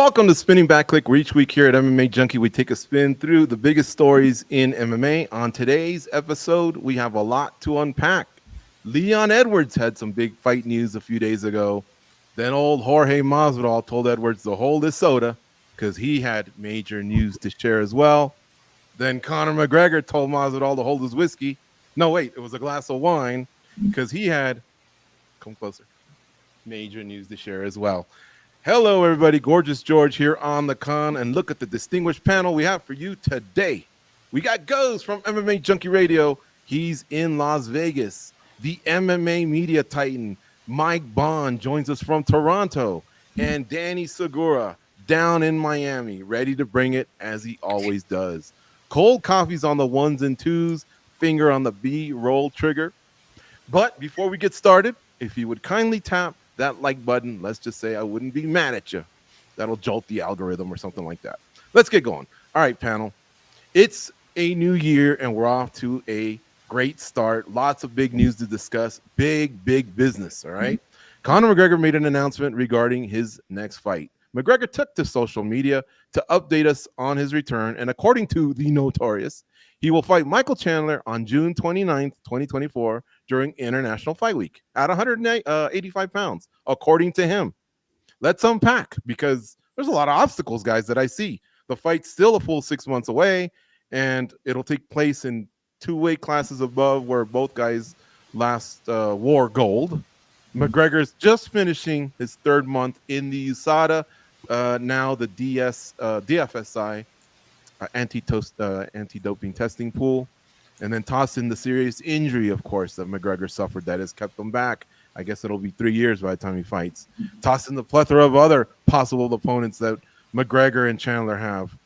Welcome to Spinning Back Clique, where each week here at MMA Junkie, we take a spin through the biggest stories in MMA. On today's episode, we have a lot to unpack. Leon Edwards had some big fight news a few days ago. Then old Jorge Masvidal told Edwards to hold his soda because he had major news to share as well. Then Conor McGregor told Masvidal to hold his whiskey. No, wait, it was a glass of wine because he had, come closer, major news to share as well. Hello, everybody. Gorgeous George here on the con, and look at the distinguished panel we have for you today. We got Goes from MMA Junkie Radio. He's in Las Vegas. The MMA media titan, Mike Bond, joins us from Toronto, and Danny Segura down in Miami, ready to bring it as he always does. Cold coffee's on the ones and twos, finger on the B-roll trigger. But before we get started, if you would kindly tap that like button, let's just say I wouldn't be mad at you. That'll jolt the algorithm or something like that. Let's get going. All right, panel. It's a new year, and we're off to a great start. Lots of big news to discuss. Big business, all right? Conor McGregor made an announcement regarding his next fight. McGregor took to social media to update us on his return, and according to the Notorious, he will fight Michael Chandler on June 29th, 2024 during International Fight Week at 185 pounds, according to him. Let's unpack, because there's a lot of obstacles, guys, that I see. The fight's still a full 6 months away, and it'll take place in two weight classes above where both guys last wore gold. McGregor's just finishing his third month in the USADA, now the DFSI, anti-doping testing pool, and then toss in the serious injury, of course, that McGregor suffered that has kept him back. I guess it'll be 3 years by the time he fights. Toss in the plethora of other possible opponents that McGregor and Chandler have.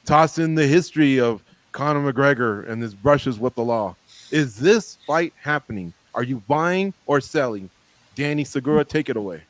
Toss in the history of Conor McGregor and his brushes with the law. Is this fight happening? Are you buying or selling? Danny Segura, take it away.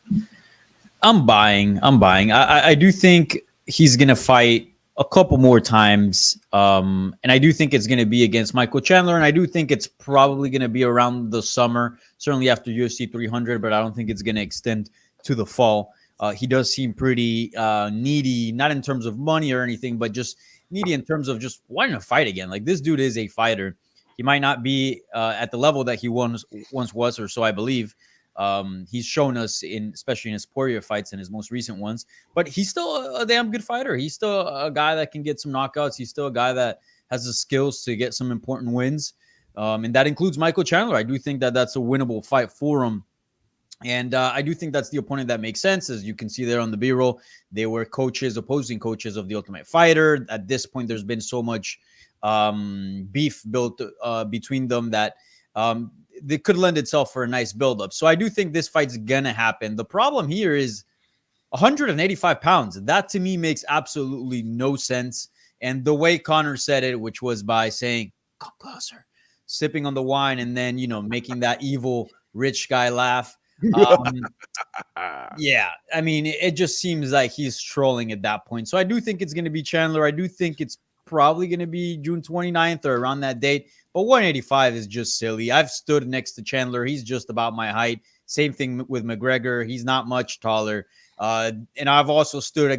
I'm buying. I do think he's going to fight a couple more times. And I do think it's going to be against Michael Chandler. And I do think it's probably going to be around the summer, certainly after UFC 300, but I don't think it's going to extend to the fall. He does seem pretty needy, not in terms of money or anything, but just needy in terms of just wanting to fight again. Like, this dude is a fighter. He might not be at the level that he once was, or so I believe. He's shown us, especially in his Poirier fights and his most recent ones, but he's still a damn good fighter. He's still a guy that can get some knockouts. He's still a guy that has the skills to get some important wins. And that includes Michael Chandler. I do think that that's a winnable fight for him. And I do think that's the opponent that makes sense. As you can see there on the B-roll, they were opposing coaches of the Ultimate Fighter. At this point, there's been so much beef built between them that they could lend itself for a nice buildup. So I do think this fight's going to happen. The problem here is 185 pounds. That to me makes absolutely no sense. And the way Conor said it, which was by saying, "Come closer," sipping on the wine, and then, making that evil rich guy laugh. Yeah, I mean, it just seems like he's trolling at that point. So I do think it's going to be Chandler. I do think it's probably going to be June 29th or around that date. But 185 is just silly. I've stood next to Chandler. He's just about my height. Same thing with McGregor. He's not much taller. And I've also stood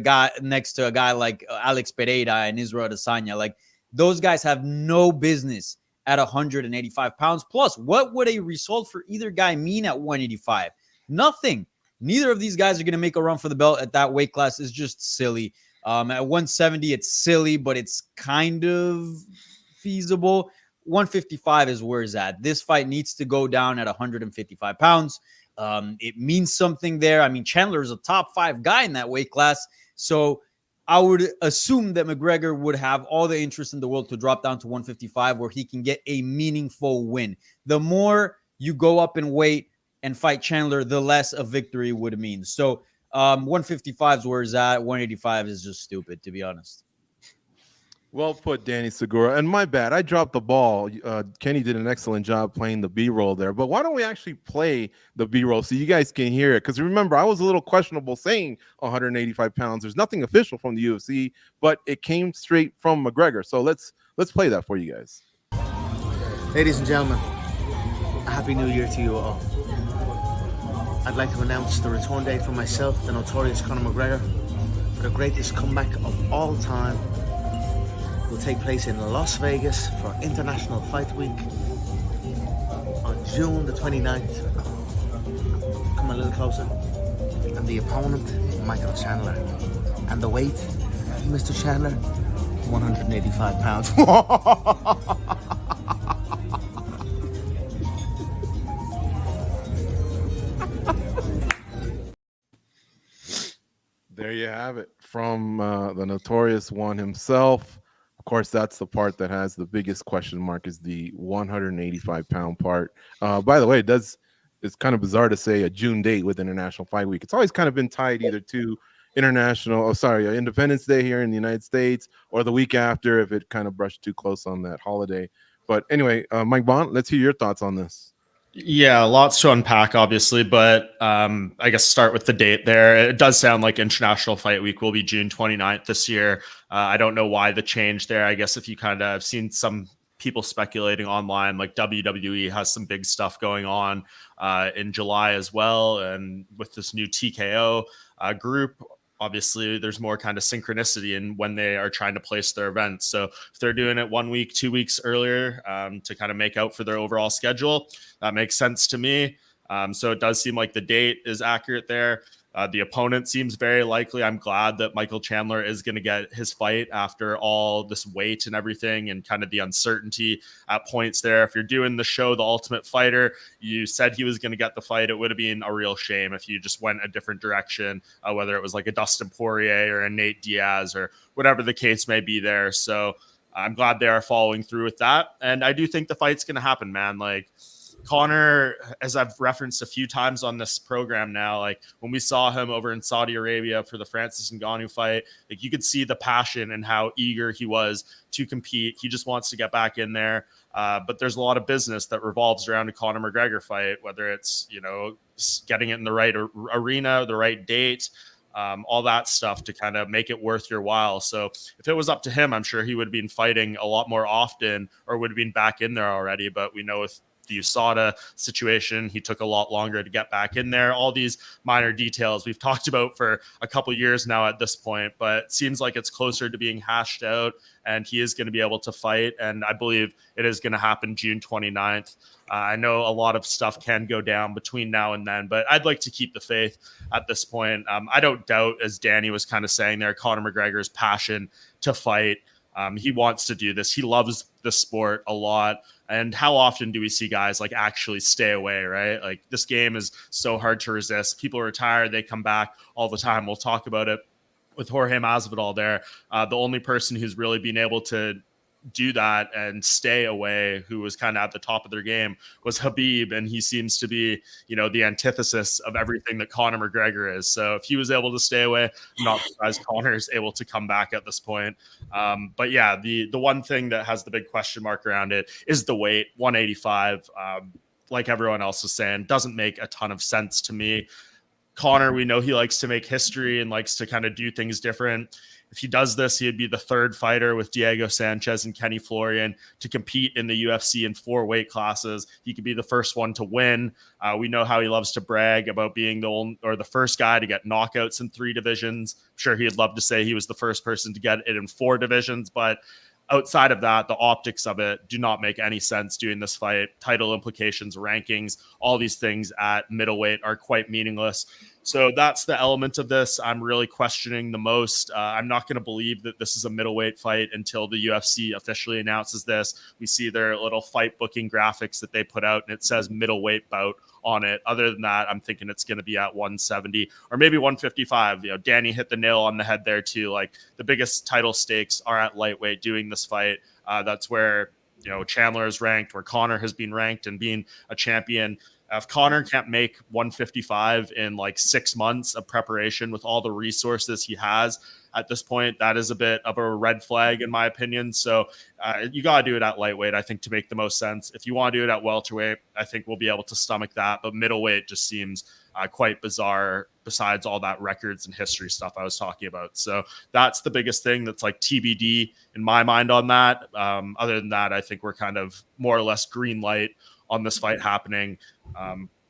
next to a guy like Alex Pereira and Israel Adesanya. Like, those guys have no business at 185 pounds. Plus, what would a result for either guy mean at 185? Nothing. Neither of these guys are going to make a run for the belt at that weight class. It's just silly. At 170, it's silly, but it's kind of feasible. 155 is where it's at. This fight needs to go down at 155 pounds. It means something there. I mean, Chandler is a top 5 guy in that weight class. So I would assume that McGregor would have all the interest in the world to drop down to 155 where he can get a meaningful win. The more you go up in weight and fight Chandler, the less a victory would mean. So 155 is where it's at. 185 is just stupid, to be honest. Well put, Danny Segura. And my bad, I dropped the ball. Kenny did an excellent job playing the B-roll there. But why don't we actually play the B-roll so you guys can hear it? Because remember, I was a little questionable saying 185 pounds. There's nothing official from the UFC, but it came straight from McGregor. So let's play that for you guys. Ladies and gentlemen, a happy new year to you all. I'd like to announce the return date for myself, the notorious Conor McGregor, for the greatest comeback of all time will take place in Las Vegas for International Fight Week on June the 29th. Come a little closer. And the opponent, Michael Chandler. And the weight, Mr. Chandler, 185 pounds. There you have it from the notorious one himself. Of course, that's the part that has the biggest question mark, is the 185-pound part. By the way, it's kind of bizarre to say a June date with International Fight Week. It's always kind of been tied either to Independence Day here in the United States, or the week after if it kind of brushed too close on that holiday. But anyway, Mike Bond, let's hear your thoughts on this. Yeah, lots to unpack, obviously, but I guess start with the date there. It does sound like International Fight Week will be June 29th this year. I don't know why the change there. I guess if you kind of have seen some people speculating online, like WWE has some big stuff going on in July as well. And with this new TKO group, obviously there's more kind of synchronicity in when they are trying to place their events. So if they're doing it 1 week, 2 weeks earlier to kind of make out for their overall schedule, that makes sense to me. So it does seem like the date is accurate there. The opponent seems very likely. I'm glad that Michael Chandler is going to get his fight after all this wait and everything and kind of the uncertainty at points there. If you're doing the show, The Ultimate Fighter, you said he was going to get the fight. It would have been a real shame if you just went a different direction, whether it was like a Dustin Poirier or a Nate Diaz or whatever the case may be there. So I'm glad they are following through with that. And I do think the fight's going to happen, man. Like, Conor, as I've referenced a few times on this program now, like when we saw him over in Saudi Arabia for the Francis Ngannou fight, like you could see the passion and how eager he was to compete. He just wants to get back in there. But there's a lot of business that revolves around a Conor McGregor fight, whether it's, getting it in the right arena, the right date, all that stuff to kind of make it worth your while. So if it was up to him, I'm sure he would have been fighting a lot more often or would have been back in there already. But we know with the USADA situation, he took a lot longer to get back in there. All these minor details we've talked about for a couple years now at this point, but it seems like it's closer to being hashed out and he is going to be able to fight. And I believe it is going to happen June 29th. I know a lot of stuff can go down between now and then, but I'd like to keep the faith at this point. I don't doubt, as Danny was kind of saying there, Conor McGregor's passion to fight. He wants to do this. He loves the sport a lot. And how often do we see guys like actually stay away, right? Like this game is so hard to resist. People retire, they come back all the time. We'll talk about it with Jorge Masvidal there. The only person who's really been able to do that and stay away, who was kind of at the top of their game, was Habib. And he seems to be, the antithesis of everything that Conor McGregor is. So if he was able to stay away, I'm not surprised Conor is able to come back at this point. But yeah, the one thing that has the big question mark around it is the weight. 185, like everyone else was saying, doesn't make a ton of sense to me. Conor, we know he likes to make history and likes to kind of do things different. If he does this, he'd be the third fighter with Diego Sanchez and Kenny Florian to compete in the UFC in 4 weight classes. He could be the first one to win. We know how he loves to brag about being the first guy to get knockouts in 3 divisions. I'm sure he'd love to say he was the first person to get it in 4 divisions, but outside of that, the optics of it do not make any sense doing this fight. Title implications, rankings, all these things at middleweight are quite meaningless. So that's the element of this I'm really questioning the most. I'm not going to believe that this is a middleweight fight until the UFC officially announces this. We see their little fight booking graphics that they put out, and it says middleweight bout on it. Other than that, I'm thinking it's going to be at 170 or maybe 155. Danny hit the nail on the head there too. Like the biggest title stakes are at lightweight doing this fight. That's where, Chandler is ranked, where Conor has been ranked and being a champion. If Conor can't make 155 in like 6 months of preparation with all the resources he has at this point, that is a bit of a red flag in my opinion. So you got to do it at lightweight, I think, to make the most sense. If you want to do it at welterweight, I think we'll be able to stomach that. But middleweight just seems quite bizarre besides all that records and history stuff I was talking about. So that's the biggest thing that's like TBD in my mind on that. Other than that, I think we're kind of more or less green light on this fight happening.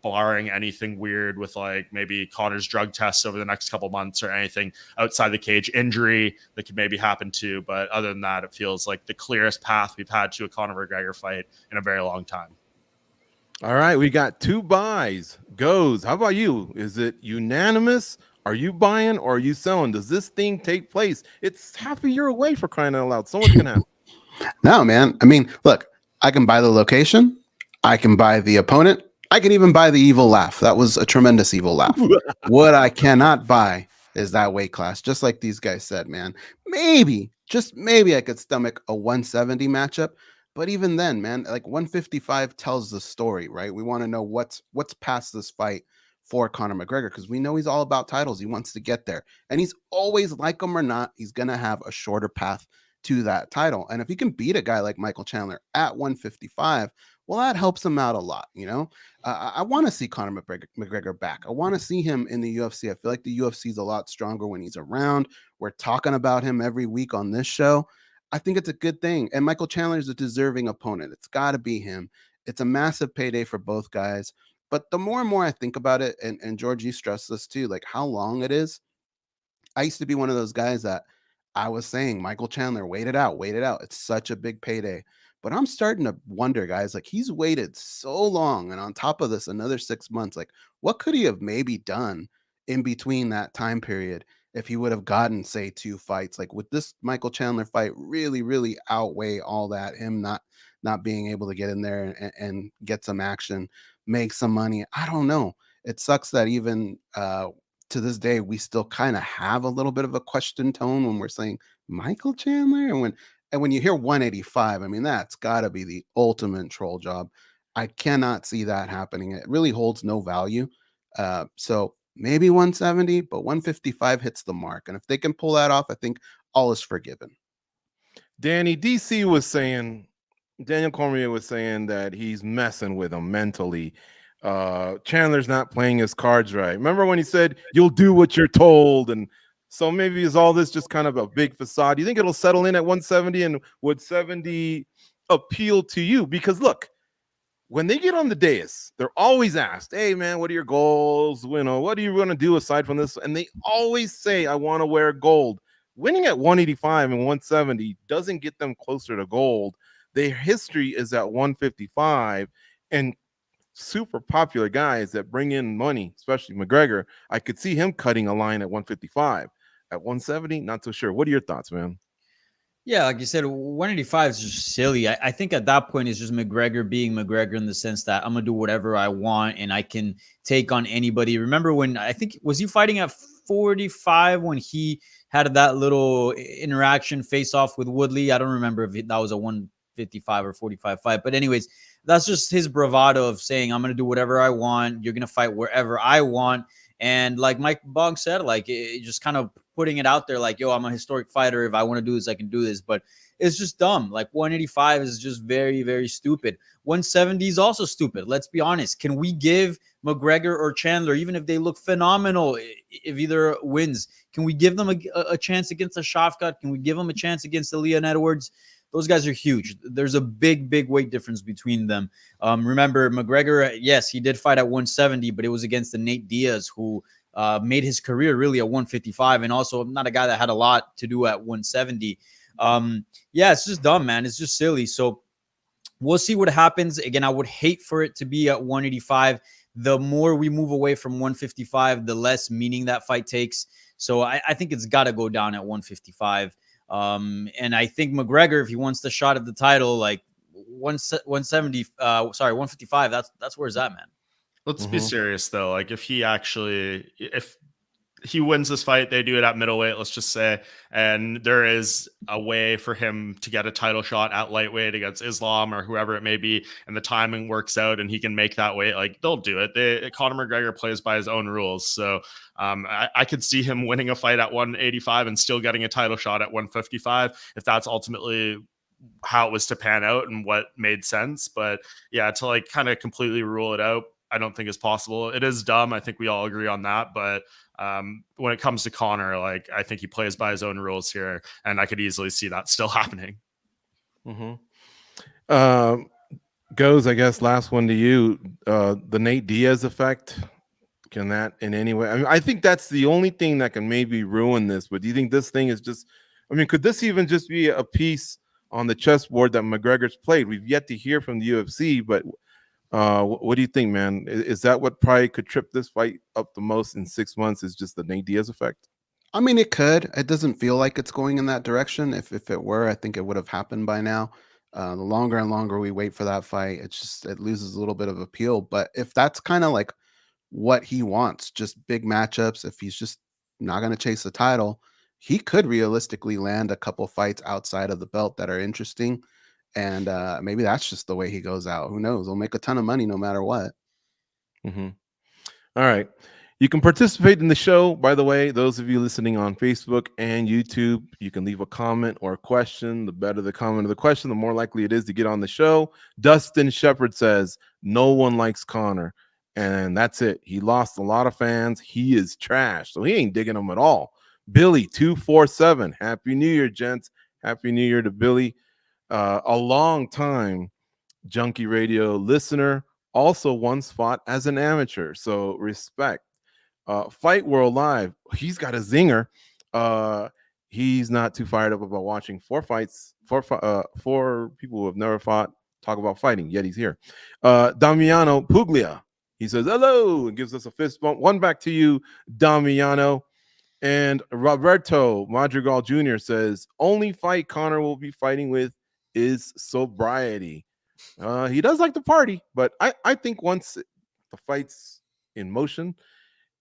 barring anything weird with like maybe Conor's drug tests over the next couple months or anything outside the cage injury that could maybe happen too. But other than that, it feels like the clearest path we've had to a Conor McGregor fight in a very long time. All right, we got 2 buys. Goes. How about you? Is it unanimous? Are you buying or are you selling? Does this thing take place? It's half a year away, for crying out loud. So much can happen. No, man. I mean, look, I can buy the location. I can buy the opponent. I can even buy the evil laugh. That was a tremendous evil laugh. What I cannot buy is that weight class. Just like these guys said, man. Maybe, just maybe I could stomach a 170 matchup. But even then, man, like 155 tells the story, right? We want to know what's past this fight for Conor McGregor, because we know he's all about titles. He wants to get there. And he's always, like him or not, he's going to have a shorter path to that title. And if he can beat a guy like Michael Chandler at 155, well, that helps him out a lot. You know, I want to see Conor McGregor back. I want to see him in the UFC. I feel like the UFC is a lot stronger when he's around. We're talking about him every week on this show. I think it's a good thing. And Michael Chandler is a deserving opponent. It's got to be him. It's a massive payday for both guys. But the more and more I think about it, and George, you stressed this too, like how long it is. I used to be one of those guys that I was saying, Michael Chandler, wait it out, wait it out. It's such a big payday. But I'm starting to wonder, guys, like he's waited so long. And on top of this, another 6 months, like what could he have maybe done in between that time period if he would have gotten, say, 2 fights? Like would this Michael Chandler fight really, really outweigh all that? Him not being able to get in there and get some action, make some money. I don't know. It sucks that even to this day, we still kind of have a little bit of a question tone when we're saying Michael Chandler. And when you hear 185, I mean, that's got to be the ultimate troll job. I cannot see that happening. It really holds no value. So maybe 170, but 155 hits the mark. And if they can pull that off, I think all is forgiven. Danny, DC was saying, Daniel Cormier was saying that he's messing with him mentally. Chandler's not playing his cards right. Remember when he said, you'll do what you're told? And so maybe is all this just kind of a big facade? Do you think it'll settle in at 170? And would 70 appeal to you? Because look, when they get on the dais, they're always asked, hey, man, what are your goals? You know, what are you going to do aside from this? And they always say, I want to wear gold. Winning at 185 and 170 doesn't get them closer to gold. Their history is at 155. And super popular guys that bring in money, especially McGregor, I could see him cutting a line at 155. At 170, not so sure. What are your thoughts, man? Yeah, like you said, 185 is just silly. I think at that point it's just McGregor being McGregor in the sense that I'm gonna do whatever I want and I can take on anybody. Remember when I think was he fighting at 45 when he had that little interaction face off with Woodley? I don't remember if that was a 155 or 45 fight, but anyways, that's just his bravado of saying I'm gonna do whatever I want. You're gonna fight wherever I want. And like Mike Bong said, like it just kind of putting it out there like, yo, I'm a historic fighter. If I want to do this, I can do this. But it's just dumb. Like 185 is just very, very stupid. 170 is also stupid. Let's be honest. Can we give McGregor or Chandler, even if they look phenomenal, if either wins, can we give them a chance against the Shafkat? Can we give them a chance against the Leon Edwards? Those guys are huge. There's a big, big weight difference between them. Remember, McGregor, yes, he did fight at 170, but it was against the Nate Diaz, who made his career really at 155, and also not a guy that had a lot to do at 170. Yeah, it's just dumb, man. It's just silly. So we'll see what happens. Again, I would hate for it to be at 185. The more we move away from 155, the less meaning that fight takes. So I think it's got to go down at 155. And I think McGregor, if he wants the shot at the title, like 155, that's where it's at, man. Let's be serious though. Like if he wins this fight, they do it at middleweight, let's just say, and there is a way for him to get a title shot at lightweight against Islam or whoever it may be, and the timing works out and he can make that weight, like they'll do it. Conor McGregor plays by his own rules. So I could see him winning a fight at 185 and still getting a title shot at 155 if that's ultimately how it was to pan out and what made sense. But yeah, to like kind of completely rule it out, I don't think is possible. It is dumb. I think we all agree on that. But when it comes to Conor, like I think he plays by his own rules here, and I could easily see that still happening. Goes, I guess, last one to you. The Nate Diaz effect. Can that in any way? I mean, I think that's the only thing that can maybe ruin this. But do you think this thing is just? I mean, could this even just be a piece on the chessboard that McGregor's played? We've yet to hear from the UFC, but what do you think, man? Is that what probably could trip this fight up the most in 6 months? Is just the Nate Diaz effect? I mean, it could. It doesn't feel like it's going in that direction. If it were, I think it would have happened by now. The longer and longer we wait for that fight, it loses a little bit of appeal. But if that's kind of like what he wants, just big matchups, if he's just not going to chase the title, he could realistically land a couple fights outside of the belt that are interesting. And maybe that's just the way he goes out. Who knows? He'll make a ton of money no matter what. Mm-hmm. All right. You can participate in the show, by the way. Those of you listening on Facebook and YouTube, you can leave a comment or a question. The better the comment or the question, the more likely it is to get on the show. Dustin Shepard says, no one likes Conor. And that's it. He lost a lot of fans. He is trash. So he ain't digging them at all. Billy 247. Happy New Year, gents. Happy New Year to Billy. A long time Junkie Radio listener. Also once fought as an amateur. So respect. Fight World Live. He's got a zinger. He's not too fired up about watching four people who have never fought talk about fighting, yet he's here. Damiano Puglia. He says hello and gives us a fist bump. One back to you, Damiano. And Roberto Madrigal Jr. says only fight Conor will be fighting with is sobriety. He does like to party, but I think once the fight's in motion,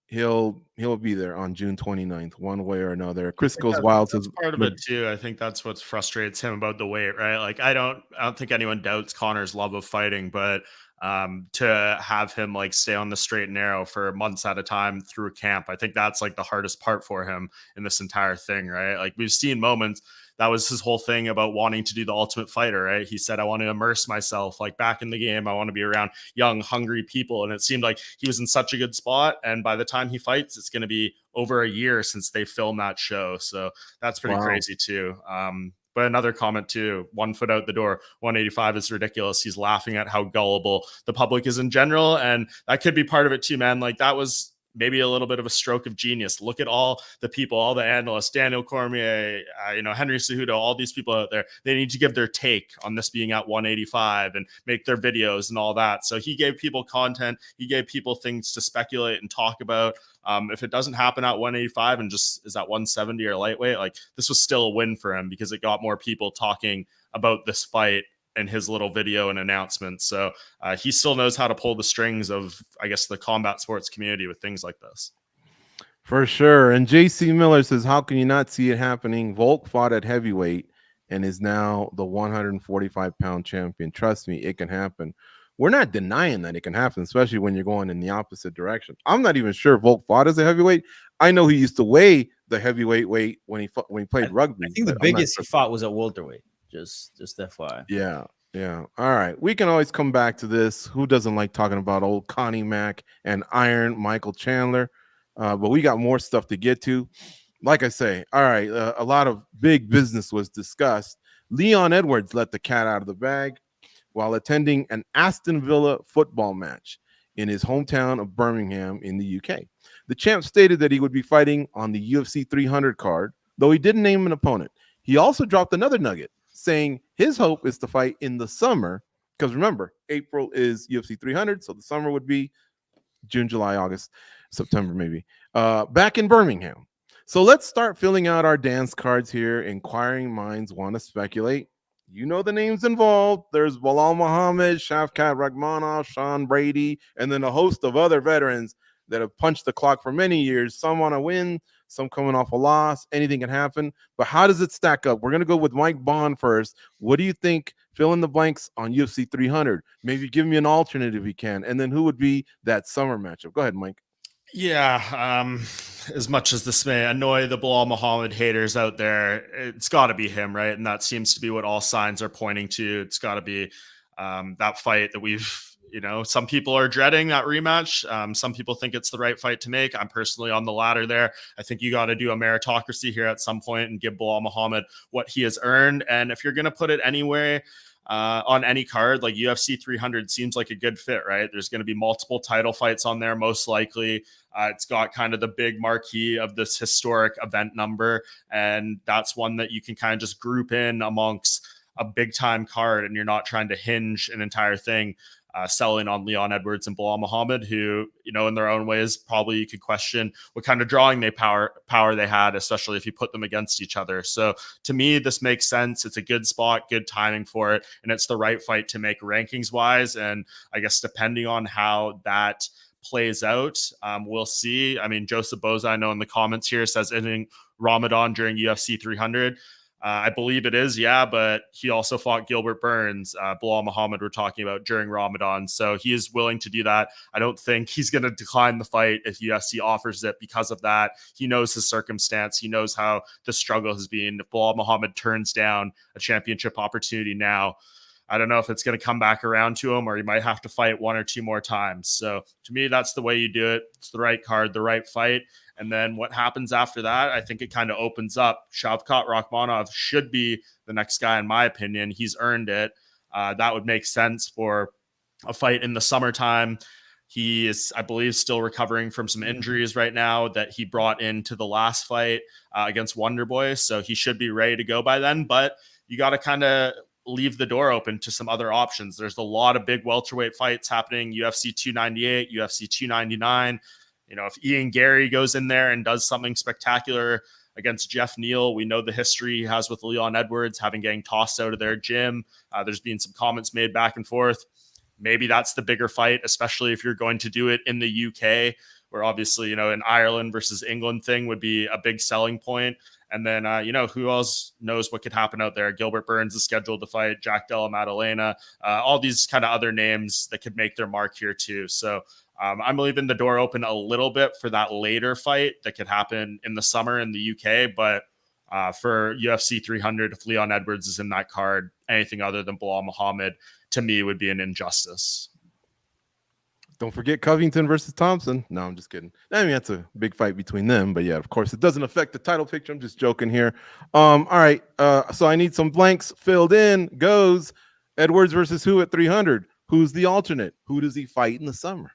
he'll be there on June 29th, one way or another. Chris goes wild. That's part of it too. I think that's what frustrates him about the weight, right? Like I don't think anyone doubts Conor's love of fighting, but to have him like stay on the straight and narrow for months at a time through camp, I think that's like the hardest part for him in this entire thing, right? Like we've seen moments. That was his whole thing about wanting to do the Ultimate Fighter, right? He said, I want to immerse myself like back in the game. I want to be around young, hungry people. And it seemed like he was in such a good spot. And by the time he fights, it's going to be over a year since they filmed that show. So that's pretty crazy too. But another comment too, 1 foot out the door, 185 is ridiculous. He's laughing at how gullible the public is in general. And that could be part of it too, man. Like that was maybe a little bit of a stroke of genius. Look at all the people, all the analysts, Daniel Cormier, Henry Cejudo, all these people out there. They need to give their take on this being at 185 and make their videos and all that. So he gave people content. He gave people things to speculate and talk about. If it doesn't happen at 185 and just is at 170 or lightweight, like this was still a win for him because it got more people talking about this fight and his little video and announcement. So he still knows how to pull the strings of, I guess, the combat sports community with things like this. For sure. And JC Miller says, how can you not see it happening? Volk fought at heavyweight and is now the 145-pound champion. Trust me, it can happen. We're not denying that it can happen, especially when you're going in the opposite direction. I'm not even sure Volk fought as a heavyweight. I know he used to weigh the heavyweight weight when he played rugby. I think the biggest he fought was at welterweight. Just FYI. Yeah. All right. We can always come back to this. Who doesn't like talking about old Connie Mack and Iron Michael Chandler? But we got more stuff to get to. Like I say, all right, a lot of big business was discussed. Leon Edwards let the cat out of the bag while attending an Aston Villa football match in his hometown of Birmingham in the UK. The champ stated that he would be fighting on the UFC 300 card, though he didn't name an opponent. He also dropped another nugget, saying his hope is to fight in the summer, because remember, April is UFC 300, so the summer would be June, July, August, September maybe, back in Birmingham. So let's start filling out our dance cards here. Inquiring minds want to speculate. You know the names involved. There's Bilal Muhammad, Shavkat Rakhmonov, Sean Brady, and then a host of other veterans that have punched the clock for many years. Some want to win, some coming off a loss. Anything can happen. But how does it stack up? We're going to go with Mike Bond first. What do you think? Fill in the blanks on UFC 300. Maybe give me an alternate if you can. And then who would be that summer matchup? Go ahead, Mike. Yeah, as much as this may annoy the Bilal Muhammad haters out there, it's got to be him, right? And that seems to be what all signs are pointing to. It's got to be that fight that we've, some people are dreading that rematch. Some people think it's the right fight to make. I'm personally on the latter there. I think you got to do a meritocracy here at some point and give Bilal Muhammad what he has earned. And if you're going to put it anywhere, on any card. Like UFC 300 seems like a good fit, right? There's going to be multiple title fights on there, most likely. It's got kind of the big marquee of this historic event number, and that's one that you can kind of just group in amongst a big time card, and you're not trying to hinge an entire thing selling on Leon Edwards and Bilal Muhammad, who, you know, in their own ways, probably you could question what kind of drawing power they had, especially if you put them against each other. So to me, this makes sense. It's a good spot, good timing for it, and it's the right fight to make rankings wise. And I guess depending on how that plays out, we'll see. I mean, Joseph Boza, I know in the comments here, says ending Ramadan during UFC 300. I believe it is, yeah, but he also fought Gilbert Burns, Bilal Muhammad we're talking about during Ramadan. So he is willing to do that. I don't think he's going to decline the fight if UFC offers it because of that. He knows his circumstance. He knows how the struggle has been. If Bilal Muhammad turns down a championship opportunity now, I don't know if it's going to come back around to him, or he might have to fight one or two more times. So to me, that's the way you do it. It's the right card, the right fight. And then what happens after that, I think it kind of opens up. Shavkat Rakhmonov should be the next guy, in my opinion. He's earned it. That would make sense for a fight in the summertime. He is, I believe, still recovering from some injuries right now that he brought into the last fight against Wonderboy. So he should be ready to go by then. But you got to kind of leave the door open to some other options. There's a lot of big welterweight fights happening, UFC 298, UFC 299. You know, if Ian Gary goes in there and does something spectacular against Jeff Neal, we know the history he has with Leon Edwards, having getting tossed out of their gym. There's been some comments made back and forth. Maybe that's the bigger fight, especially if you're going to do it in the UK, where obviously, you know, an Ireland versus England thing would be a big selling point. And then, you know, who else knows what could happen out there? Gilbert Burns is scheduled to fight, Jack Della Maddalena, all these kind of other names that could make their mark here too. So I'm leaving the door open a little bit for that later fight that could happen in the summer in the UK. But for UFC 300, if Leon Edwards is in that card, anything other than Bilal Muhammad, to me, would be an injustice. Don't forget Covington versus Thompson. No, I'm just kidding. I mean, that's a big fight between them. But yeah, of course, it doesn't affect the title picture. I'm just joking here. All right. So I need some blanks filled in. Goes Edwards versus who at 300? Who's the alternate? Who does he fight in the summer?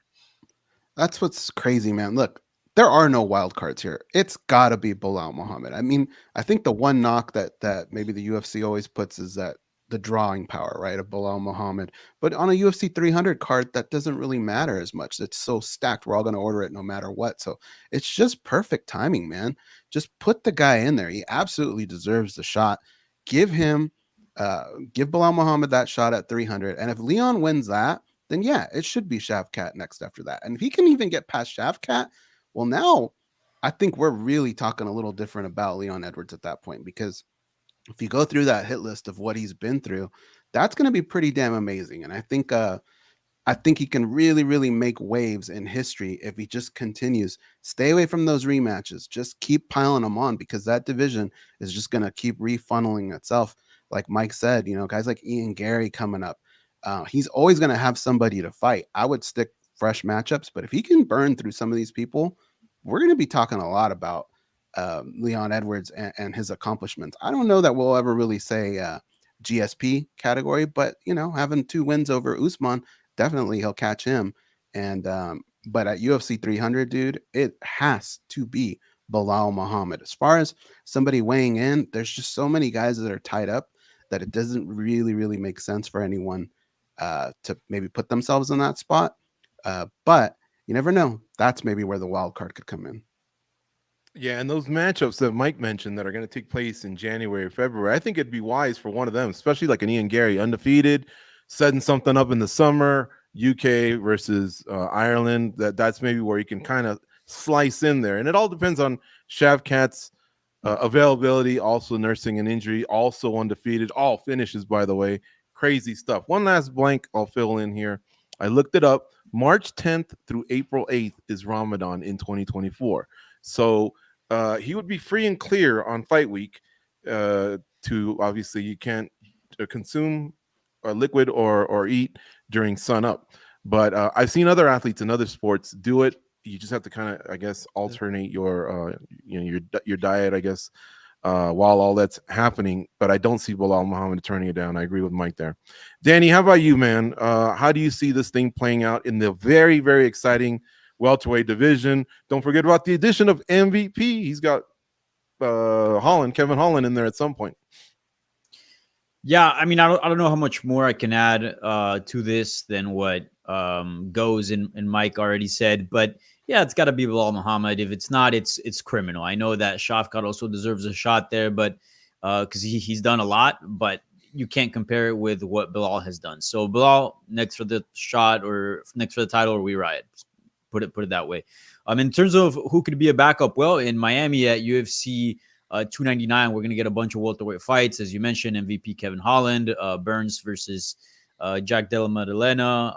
That's what's crazy, man. Look, there are no wild cards here. It's got to be Bilal Muhammad. I mean, I think the one knock that maybe the UFC always puts is that the drawing power, right, of Bilal Muhammad. But on a UFC 300 card, that doesn't really matter as much. It's so stacked. We're all going to order it no matter what. So it's just perfect timing, man. Just put the guy in there. He absolutely deserves the shot. Give Bilal Muhammad that shot at 300. And if Leon wins that, then yeah, it should be Shavkat next after that. And if he can even get past Shavkat, well, now I think we're really talking a little different about Leon Edwards at that point, because if you go through that hit list of what he's been through, that's going to be pretty damn amazing. And I think he can really, really make waves in history if he just continues. Stay away from those rematches. Just keep piling them on, because that division is just going to keep refunneling itself. Like Mike said, you know, guys like Ian Gary coming up. He's always going to have somebody to fight. I would stick fresh matchups, but if he can burn through some of these people, we're going to be talking a lot about Leon Edwards and his accomplishments. I don't know that we'll ever really say GSP category, but you know, having 2 wins over Usman, definitely he'll catch him. And but at UFC 300, dude, it has to be Bilal Muhammad. As far as somebody weighing in, there's just so many guys that are tied up that it doesn't really make sense for anyone to maybe put themselves in that spot. But you never know. That's maybe where the wild card could come in. Yeah, and those matchups that Mike mentioned that are going to take place in January or February, I think it'd be wise for one of them, especially like an Ian Gary, undefeated, setting something up in the summer, UK versus Ireland. That's maybe where you can kind of slice in there. And it all depends on Shavkat's availability, also nursing an injury, also undefeated, all finishes, by the way. Crazy stuff. One last blank I'll fill in here. I looked it up. March 10th through April 8th is Ramadan in 2024. So he would be free and clear on fight week to, obviously you can't consume liquid or eat during sun up. But I've seen other athletes in other sports do it. You just have to kind of, I guess, alternate your your diet, I guess, while all that's happening. But I don't see Bilal Muhammad turning it down. I agree with Mike there. Danny, how about you, man? How do you see this thing playing out in the very, very exciting welterweight division? Don't forget about the addition of MVP. He's got Kevin Holland in there at some point. Yeah, I mean, I don't know how much more I can add to this than what Goes and Mike already said, but yeah, it's got to be Bilal Muhammad. If it's not, it's criminal. I know that Shafkat also deserves a shot there, but because he's done a lot, but you can't compare it with what Bilal has done. So Bilal next for the shot or next for the title, or we riot. Put it that way. In terms of who could be a backup, well, in Miami at UFC 299, we're going to get a bunch of welterweight fights. As you mentioned, MVP Kevin Holland, Burns versus Jack Della Maddalena.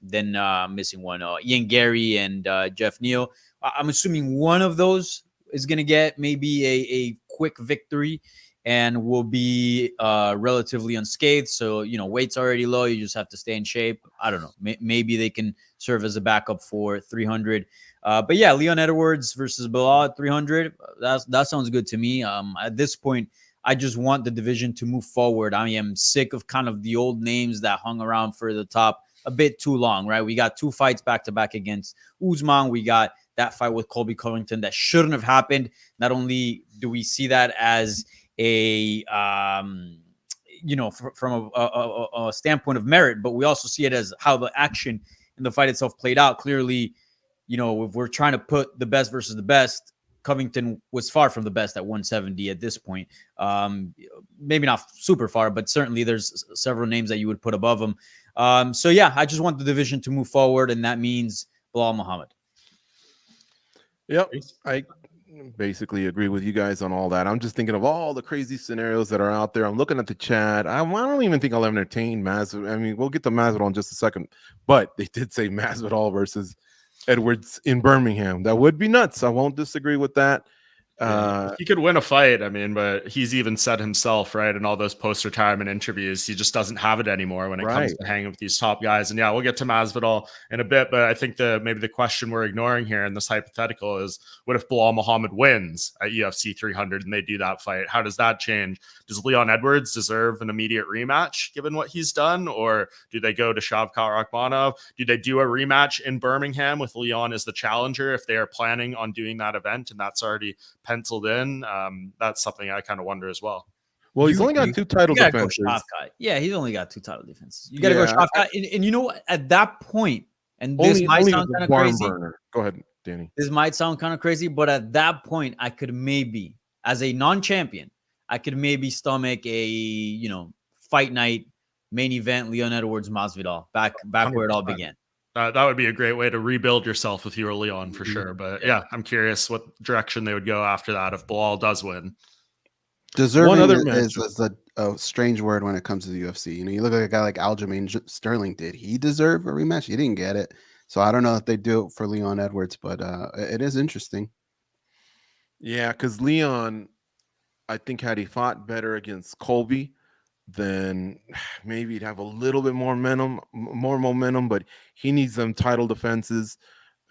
Then missing one, Ian Gary and Jeff Neal. I'm assuming one of those is going to get maybe a quick victory and will be relatively unscathed. So, weight's already low. You just have to stay in shape. I don't know. Maybe they can serve as a backup for 300. But yeah, Leon Edwards versus Bilal at 300. That sounds good to me. At this point, I just want the division to move forward. I am sick of kind of the old names that hung around for the top a bit too long, right? We got 2 fights back-to-back against Usman. We got that fight with Colby Covington that shouldn't have happened. Not only do we see that as a from a standpoint of merit, but we also see it as how the action in the fight itself played out. Clearly, if we're trying to put the best versus the best, Covington was far from the best at 170 at this point. Maybe not super far, but certainly there's several names that you would put above him. So yeah, I just want the division to move forward, and that means Bilal Muhammad. Yep, I basically agree with you guys on all that. I'm just thinking of all the crazy scenarios that are out there. I'm looking at the chat. I don't even think I'll entertain Masvidal. I mean, we'll get to Masvidal in just a second, but they did say Masvidal versus Edwards in Birmingham. That would be nuts. I won't disagree with that. He could win a fight, I mean, but he's even said himself, right, in all those post-retirement interviews, he just doesn't have it anymore when it comes to hanging with these top guys. And yeah, we'll get to Masvidal in a bit, but I think maybe the question we're ignoring here in this hypothetical is, what if Bilal Muhammad wins at UFC 300 and they do that fight? How does that change? Does Leon Edwards deserve an immediate rematch given what he's done, or do they go to Shavkat Rakhmonov? Do they do a rematch in Birmingham with Leon as the challenger if they are planning on doing that event and that's already penciled in? That's something I kind of wonder as well. Well, he's only got 2 title defenses. Yeah, he's only got 2 title defenses. You got to go Shavkat. And at that point, and this might sound kind of crazy. Go ahead, Danny. This might sound kind of crazy, but at that point, I could maybe, as a non-champion, I could maybe stomach a fight night main event Leon Edwards Masvidal back 100%. Where it all began. That would be a great way to rebuild yourself if you were Leon, for sure. But yeah, I'm curious what direction they would go after that if Bilal does win. Deserving is a strange word when it comes to the UFC. You look at a guy like Aljamain Sterling. Did he deserve a rematch? He didn't get it. So I don't know if they do it for Leon Edwards, but it is interesting. Yeah, because Leon, I think, had he fought better against Colby, then maybe he'd have a little bit more momentum, but he needs some title defenses.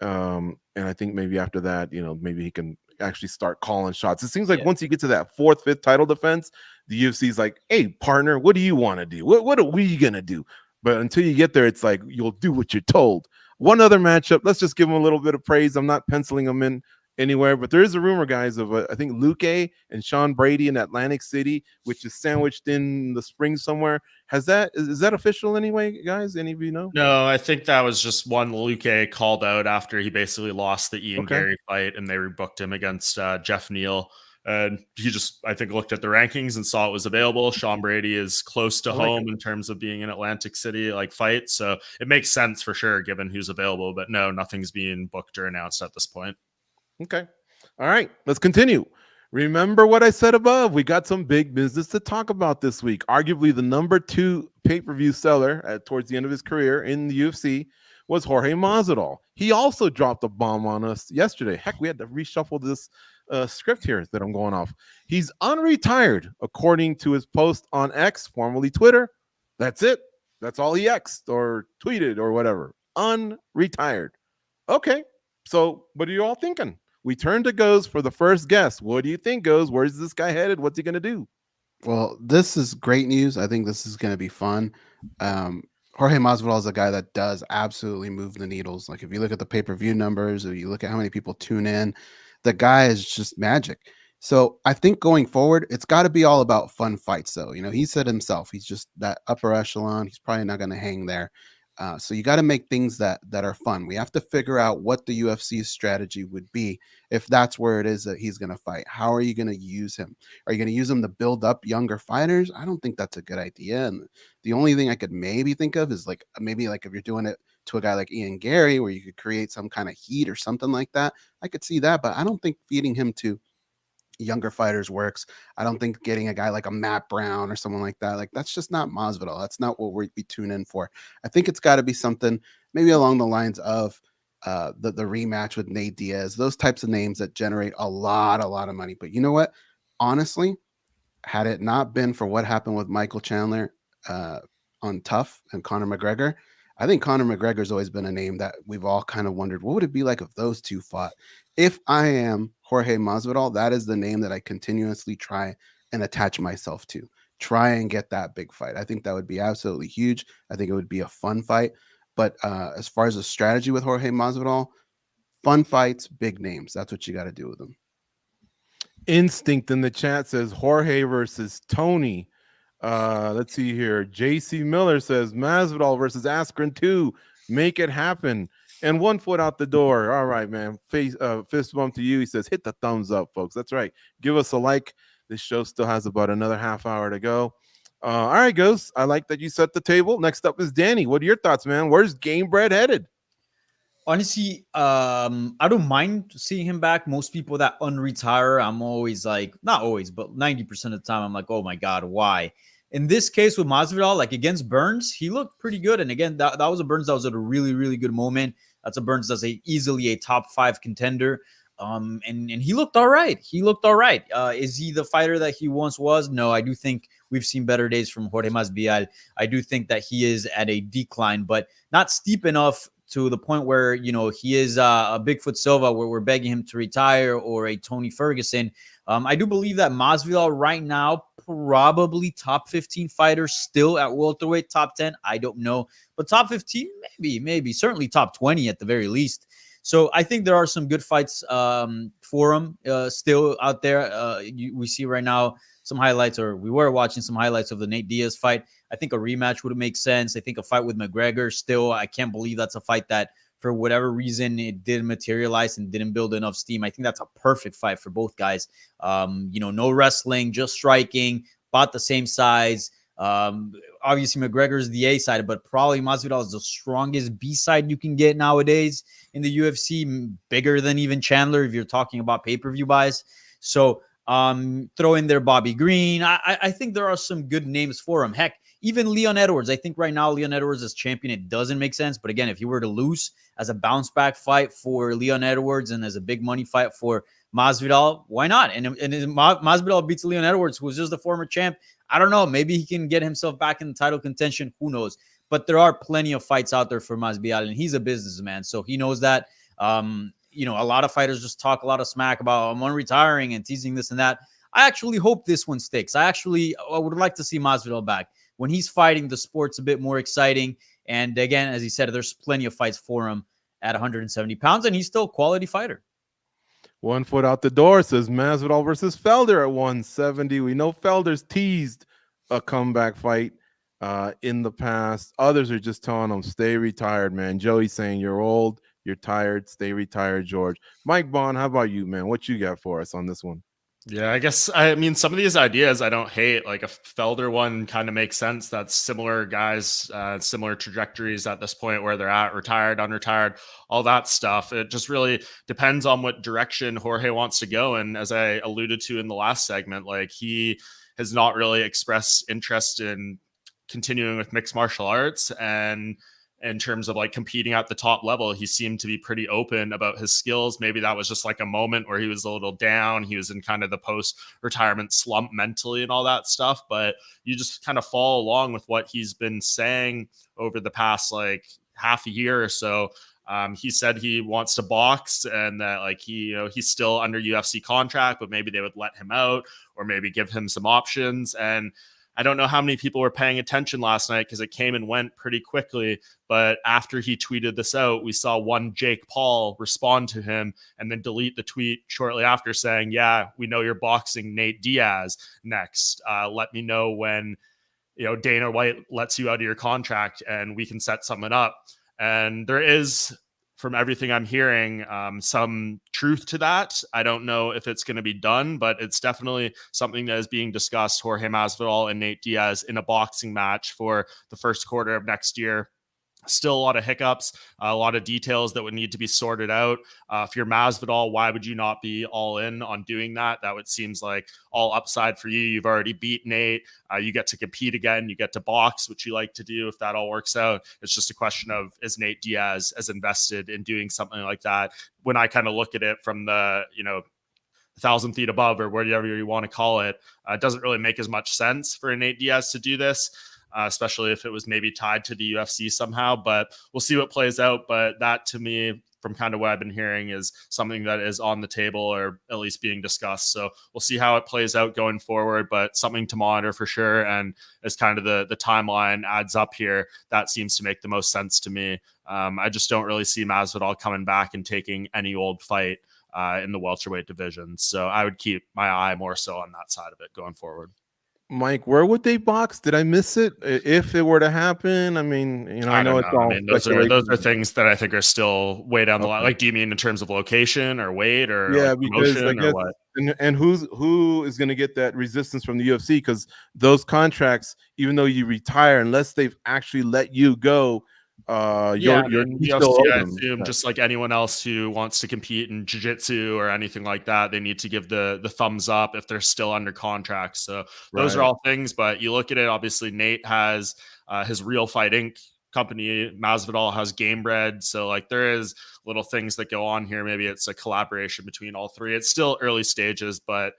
And I think maybe after that, maybe he can actually start calling shots. It seems like once you get to that 4th, 5th title defense, the UFC is like, hey, partner, what do you want to do? What are we going to do? But until you get there, it's like, you'll do what you're told. One other matchup, let's just give him a little bit of praise. I'm not penciling him in anywhere, but there is a rumor, guys, of I think Luque and Sean Brady in Atlantic City, which is sandwiched in the spring somewhere. Is that official anyway, guys? Any of you know? No, I think that was just one Luque called out after he basically lost the Ian Gary fight, and they rebooked him against Jeff Neal. And he just, I think, looked at the rankings and saw it was available. Sean Brady is close to home in terms of being in Atlantic City fight, so it makes sense for sure given who's available. But no, nothing's being booked or announced at this point. Okay. All right. Let's continue. Remember what I said above. We got some big business to talk about this week. Arguably the number 2 pay-per-view seller towards the end of his career in the UFC was Jorge Masvidal. He also dropped a bomb on us yesterday. Heck, we had to reshuffle this script here that I'm going off. He's unretired, according to his post on X, formerly Twitter. That's it. That's all he X'd or tweeted or whatever. Unretired. Okay. So what are you all thinking? We turn to Goes for the first guess. What do you think, Goes? Where's this guy headed? What's he going to do? Well, this is great news. I think this is going to be fun. Jorge Masvidal is a guy that does absolutely move the needles. Like if you look at the pay-per-view numbers or you look at how many people tune in, the guy is just magic. So I think going forward, it's got to be all about fun fights. Though, he said himself, he's just that upper echelon. He's probably not going to hang there. So you got to make things that are fun. We have to figure out what the UFC's strategy would be if that's where it is that he's going to fight. How are you going to use him? Are you going to use him to build up younger fighters? I don't think that's a good idea. And the only thing I could maybe think of is maybe if you're doing it to a guy like Ian Gary, where you could create some kind of heat or something like that. I could see that, but I don't think feeding him to younger fighters works. I don't think getting a guy like a Matt Brown or someone like that, that's just not Masvidal. That's not what we tune in for. I think it's got to be something maybe along the lines of the rematch with Nate Diaz, those types of names that generate a lot of money. But you know what? Honestly, had it not been for what happened with Michael Chandler on Tough and Conor McGregor, I think Conor McGregor's always been a name that we've all kind of wondered, what would it be like if those two fought? If I am Jorge Masvidal, that is the name that I continuously try and attach myself to. Try and get that big fight. I think that would be absolutely huge. I think it would be a fun fight. But as far as a strategy with Jorge Masvidal, fun fights, big names. That's what you got to do with them. Instinct in the chat says Jorge versus Tony. Let's see here. JC Miller says Masvidal versus Askren 2. Make it happen. And 1 foot out the door. All right, man. Fist bump to you. He says, hit the thumbs up, folks. That's right. Give us a like. This show still has about another half hour to go. All right, Ghost. I like that you set the table. Next up is Danny. What are your thoughts, man? Where's Game Bread headed? Honestly, I don't mind seeing him back. Most people that unretire, I'm always like, not always, but 90% of the time, I'm like, oh my God, why? In this case with Masvidal, against Burns, he looked pretty good. And again, that was a Burns that was at a really, really good moment. That's a Burns that's easily a top 5 contender. And he looked all right. Is he the fighter that he once was? No, I do think we've seen better days from Jorge Masvidal. I do think that he is at a decline, but not steep enough to the point where, he is a Bigfoot Silva where we're begging him to retire, or a Tony Ferguson. I do believe that Masvidal right now, probably top 15 fighter still at welterweight, top 10. I don't know, but top 15, maybe, certainly top 20 at the very least. So I think there are some good fights for him still out there. We see right now some highlights, or we were watching some highlights of the Nate Diaz fight. I think a rematch would make sense. I think a fight with McGregor still, I can't believe that's a fight that for whatever reason it didn't materialize and didn't build enough steam. I think that's a perfect fight for both guys. No wrestling, just striking, about the same size. Obviously McGregor is the A side, but probably Masvidal is the strongest B side you can get nowadays in the UFC, bigger than even Chandler if you're talking about pay-per-view buys. So throw in there Bobby Green. I think there are some good names for him. Heck, even Leon Edwards. I think right now Leon Edwards as champion, it doesn't make sense. But again, if he were to lose as a bounce back fight for Leon Edwards and as a big money fight for Masvidal, why not? And Masvidal beats Leon Edwards, who was just the former champ. I don't know. Maybe he can get himself back in the title contention. Who knows? But there are plenty of fights out there for Masvidal, and he's a businessman, so he knows that. A lot of fighters just talk a lot of smack about I'm retiring and teasing this and that. I actually hope this one sticks. I would like to see Masvidal back. When he's fighting, the sport's a bit more exciting. And again, as he said, there's plenty of fights for him at 170 pounds, and he's still a quality fighter. 1 foot out the door says Masvidal versus Felder at 170. We know Felder's teased a comeback fight in the past. Others are just telling him, stay retired, man. Joey's saying you're old, you're tired, stay retired, George. Mike Bond, how about you, man? What you got for us on this one? Yeah, I mean, some of these ideas I don't hate. Like a Felder one kind of makes sense. That's similar guys, similar trajectories at this point where they're at, retired, unretired, all that stuff. It just really depends on what direction Jorge wants to go. And as I alluded to in the last segment, he has not really expressed interest in continuing with mixed martial arts. And in terms of competing at the top level, he seemed to be pretty open about his skills. Maybe that was just a moment where he was a little down. He was in kind of the post-retirement slump mentally and all that stuff. But you just kind of follow along with what he's been saying over the past half a year or so. He said he wants to box and that like he's still under UFC contract, but maybe they would let him out or maybe give him some options. And I don't know how many people were paying attention last night because it came and went pretty quickly. But after he tweeted this out, we saw one Jake Paul respond to him and then delete the tweet shortly after saying, yeah, we know you're boxing Nate Diaz next. Let me know when Dana White lets you out of your contract and we can set something up. And there is, from everything I'm hearing, some truth to that. I don't know if it's going to be done, but it's definitely something that is being discussed. Jorge Masvidal and Nate Diaz in a boxing match for the first quarter of next year. Still a lot of hiccups, a lot of details that would need to be sorted out. If you're Masvidal, why would you not be all in on doing that? That would seems like all upside for you. You've already beat Nate. You get to compete again. You get to box, which you like to do. If that all works out, it's just a question of, is Nate Diaz as invested in doing something like that? When I kind of look at it from the, 1,000 feet above or whatever you want to call it, it doesn't really make as much sense for Nate Diaz to do this. Especially if it was maybe tied to the UFC somehow, but we'll see what plays out. But that to me, from kind of what I've been hearing, is something that is on the table or at least being discussed. So we'll see how it plays out going forward, but something to monitor for sure. And as kind of the timeline adds up here, that seems to make the most sense to me. I just don't really see Masvidal coming back and taking any old fight in the welterweight division. So I would keep my eye more so on that side of it going forward. Mike, where would they box? Did I miss it? If it were to happen, I mean, I know it's all. I mean, those are things that I think are still way down the line. Like, do you mean in terms of location or weight or because I guess, or what? And who is going to get that resistance from the UFC? Because those contracts, even though you retire, unless they've actually let you go, you're still UFC, I assume, just like anyone else who wants to compete in jiu-jitsu or anything like that, they need to give the thumbs up if they're still under contract. So those are all things, but you look at it, obviously Nate has his Real Fight Inc. company, Masvidal has Game Bread. So like there is little things that go on here. Maybe it's a collaboration between all three. It's still early stages, but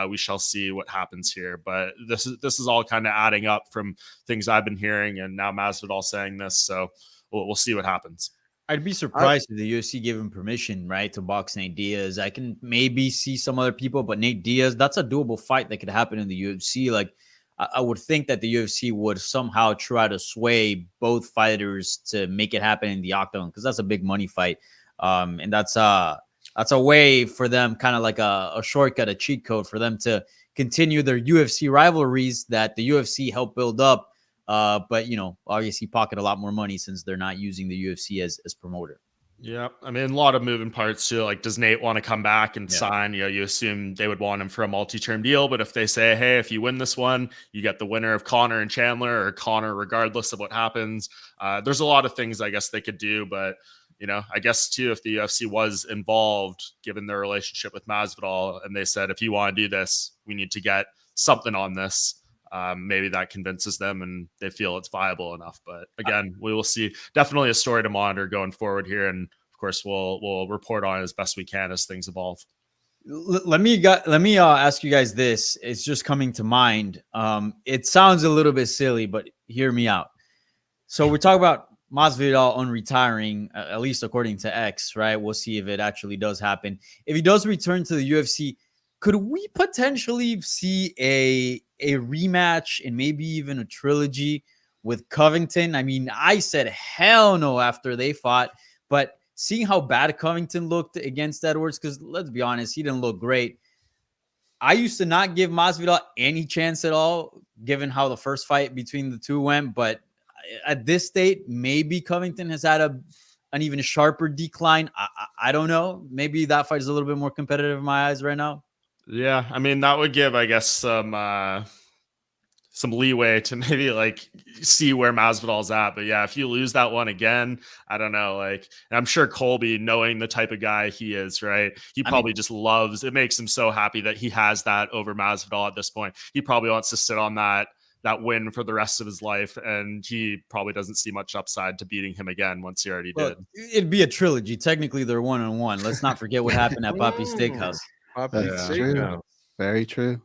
we shall see what happens here. But this is all kind of adding up from things I've been hearing, and now Masvidal saying this. So we'll see what happens. I'd be surprised if the UFC gave him permission, right, to box Nate Diaz. I can maybe see some other people, but Nate Diaz, that's a doable fight that could happen in the UFC. Like, I would think that the UFC would somehow try to sway both fighters to make it happen in the octagon, because that's a big money fight. And that's a way for them, kind of like a shortcut, a cheat code for them to continue their UFC rivalries that the UFC helped build up. But, obviously pocket a lot more money since they're not using the UFC as promoter. Yeah. I mean, a lot of moving parts too. Like, does Nate want to come back and sign? You assume they would want him for a multi-term deal, but if they say, hey, if you win this one, you get the winner of Conor and Chandler, or Conor, regardless of what happens. There's a lot of things I guess they could do, but I guess too, if the UFC was involved, given their relationship with Masvidal, and they said, if you want to do this, we need to get something on this. Maybe that convinces them and they feel it's viable enough. But again, we will see. Definitely a story to monitor going forward here. And of course, we'll report on it as best we can as things evolve. Let me ask you guys this. It's just coming to mind. It sounds a little bit silly, but hear me out. So we're talking about Masvidal on retiring, at least according to X, right? We'll see if it actually does happen. If he does return to the UFC, could we potentially see a rematch and maybe even a trilogy with Covington? I mean, I said hell no after they fought, but seeing how bad Covington looked against Edwards, because let's be honest, he didn't look great. I used to not give Masvidal any chance at all, given how the first fight between the two went. But at this state, maybe Covington has had an even sharper decline. I don't know. Maybe that fight is a little bit more competitive in my eyes right now. Yeah, I mean, that would give, I guess, some leeway to maybe like see where Masvidal's at. But yeah, if you lose that one again, I don't know. Like, I'm sure Colby, knowing the type of guy he is, right? He probably just loves it. Makes him so happy that he has that over Masvidal at this point. He probably wants to sit on that win for the rest of his life, and he probably doesn't see much upside to beating him again once he already did. It'd be a trilogy. Technically, they're 1-on-1. Let's not forget what happened at Papi's Steakhouse. True. Very true.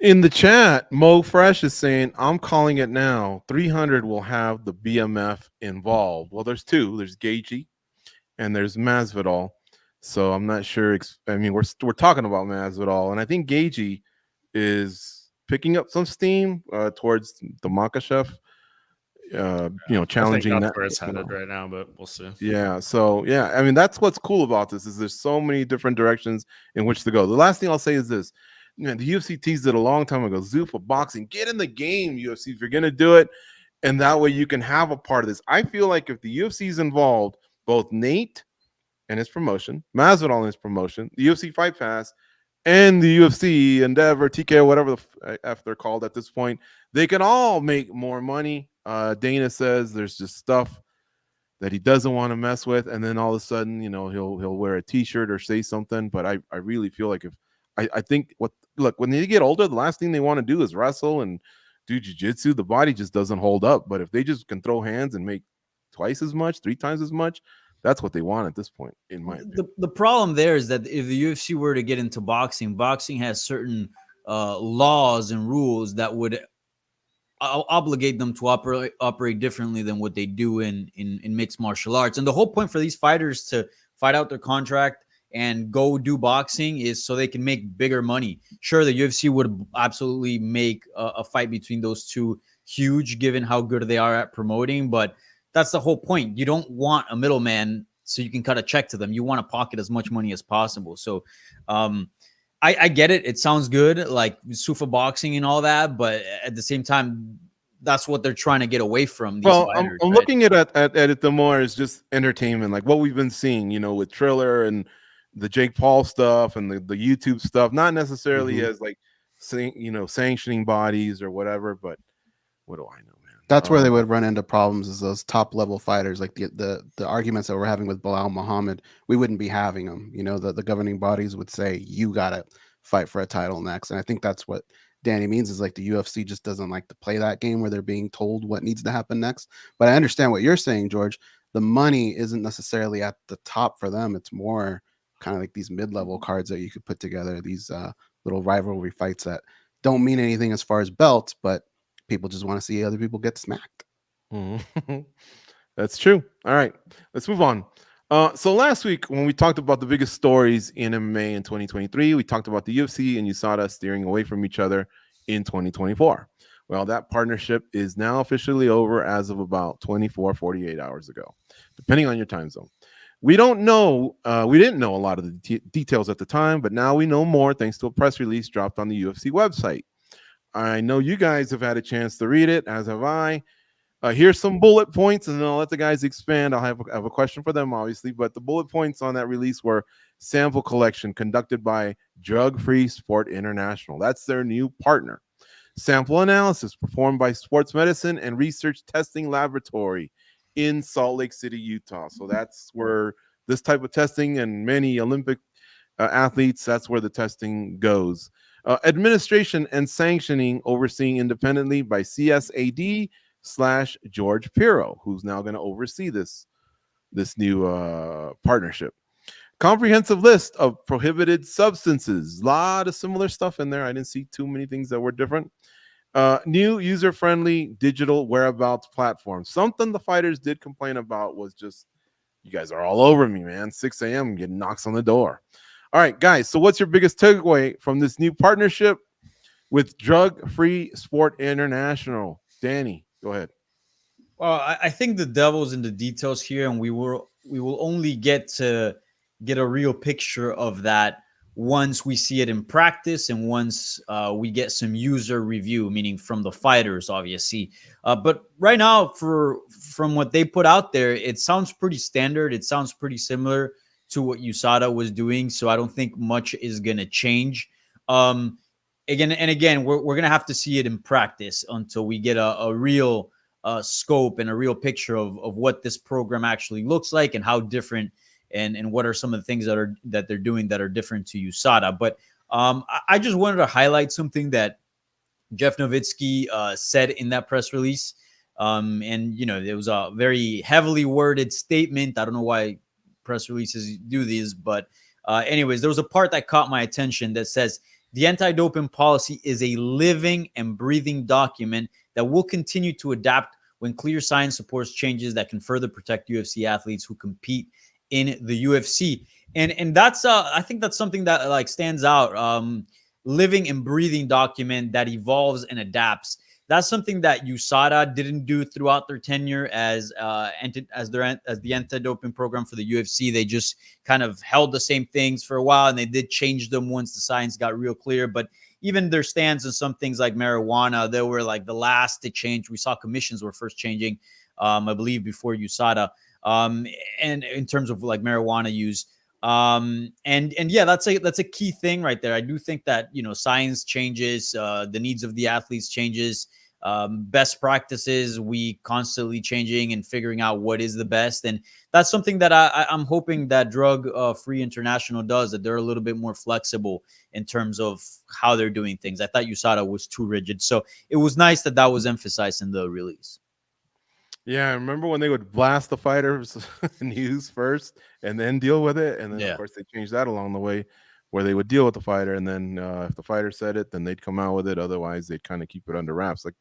In the chat, Mo Fresh is saying, I'm calling it now. 300 will have the BMF involved. Well, there's two. There's Gaethje and there's Masvidal. So I'm not sure. I mean, we're talking about Masvidal, and I think Gaethje is picking up some steam towards the Makhachev. I think Challenging that's that. where it's headed right now, but we'll see. Yeah. So yeah, I mean, that's what's cool about this is there's so many different directions in which to go. The last thing I'll say is this. Man, the UFC teased it a long time ago. Zuffa boxing, get in the game, UFC, if you're gonna do it, and that way you can have a part of this. I feel like if the UFC is involved, both Nate and his promotion, Masvidal and his promotion, the UFC Fight Pass, and the UFC Endeavor, TKO, whatever the F they're called at this point, they can all make more money. Dana says there's just stuff that he doesn't want to mess with, and then all of a sudden, he'll wear a T-shirt or say something. But I really feel like if I think when they get older, the last thing they want to do is wrestle and do jiu-jitsu. The body just doesn't hold up. But if they just can throw hands and make twice as much, 3 times as much, that's what they want at this point, in my opinion. The problem there is that if the UFC were to get into boxing has certain laws and rules that would obligate them to operate differently than what they do in mixed martial arts. And the whole point for these fighters to fight out their contract and go do boxing is so they can make bigger money. Sure, the UFC would absolutely make a fight between those two huge, given how good they are at promoting, but that's the whole point. You don't want a middleman so you can cut a check to them. You want to pocket as much money as possible. So I get it. It sounds good, like Zuffa boxing and all that, but at the same time, that's what they're trying to get away from. These fighters, I'm looking at it the more as just entertainment, like what we've been seeing, with Triller and the Jake Paul stuff and the YouTube stuff, not necessarily as like sanctioning bodies or whatever, but what do I know, man? That's where they would run into problems, is those top level fighters, like the arguments that we're having with Bilal Muhammad. We wouldn't be having them. The governing bodies would say you gotta fight for a title next, and I think that's what Danny means, is like the UFC just doesn't like to play that game where they're being told what needs to happen next. But I understand what you're saying, George. The money isn't necessarily at the top for them. It's more kind of like these mid-level cards that you could put together, these little rivalry fights that don't mean anything as far as belts, but people just want to see other people get smacked. Mm-hmm. That's true. All right, let's move on. So last week, when we talked about the biggest stories in MMA in 2023, we talked about the UFC and USADA steering away from each other in 2024. Well, that partnership is now officially over as of about 48 hours ago, depending on your time zone. We didn't know a lot of the details at the time, but now we know more thanks to a press release dropped on the UFC website. I know you guys have had a chance to read it, as have I. Here's some bullet points, and then I'll let the guys expand. I'll have a question for them, obviously, but the bullet points on that release were sample collection conducted by Drug-Free Sport International. That's their new partner. Sample analysis performed by Sports Medicine and Research Testing Laboratory in Salt Lake City, Utah. So that's where this type of testing and many Olympic athletes, that's where the testing goes. Administration and sanctioning overseen independently by CSAD / George Pirro, who's now going to oversee this new partnership. Comprehensive list of prohibited substances. A lot of similar stuff in there. I didn't see too many things that were different. New user-friendly digital whereabouts platform. Something the fighters did complain about was just, you guys are all over me, man. 6 a.m. getting knocks on the door. All right, guys. So what's your biggest takeaway from this new partnership with Drug-Free Sport International? Danny, go ahead. Well, I think the devil's in the details here, and we will only get a real picture of that once we see it in practice and once we get some user review, meaning from the fighters, obviously. But right now, from what they put out there, it sounds pretty standard. It sounds pretty similar to what USADA was doing, so I don't think much is going to change. Again, we're going to have to see it in practice until we get a real scope and a real picture of what this program actually looks like and how different and what are some of the things that they're doing that are different to USADA. But I just wanted to highlight something that Jeff Nowitzki said in that press release. It was a very heavily worded statement. I don't know why press releases do these, but anyways, there was a part that caught my attention that says, the anti-doping policy is a living and breathing document that will continue to adapt when clear science supports changes that can further protect UFC athletes who compete in the UFC. And that's I think that's something that like stands out. Living and breathing document that evolves and adapts. That's something that USADA didn't do throughout their tenure as the anti-doping program for the UFC. They just kind of held the same things for a while, and they did change them once the science got real clear. But even their stance on some things like marijuana, they were like the last to change. We saw commissions were first changing, I believe, before USADA, and in terms of like marijuana use. And yeah, that's a key thing right there. I do think that, you know, science changes, the needs of the athletes changes, best practices, we constantly changing and figuring out what is the best. And that's something that I'm hoping that Drug Free International does, that they're a little bit more flexible in terms of how they're doing things. I thought USADA was too rigid, so it was nice that that was emphasized in the release. Yeah, I remember when they would blast the fighters' news first and then deal with it. And then, Yeah. of course, they changed that along the way where they would deal with the fighter. And then if the fighter said it, then they'd come out with it. Otherwise, they'd kind of keep it under wraps. Like,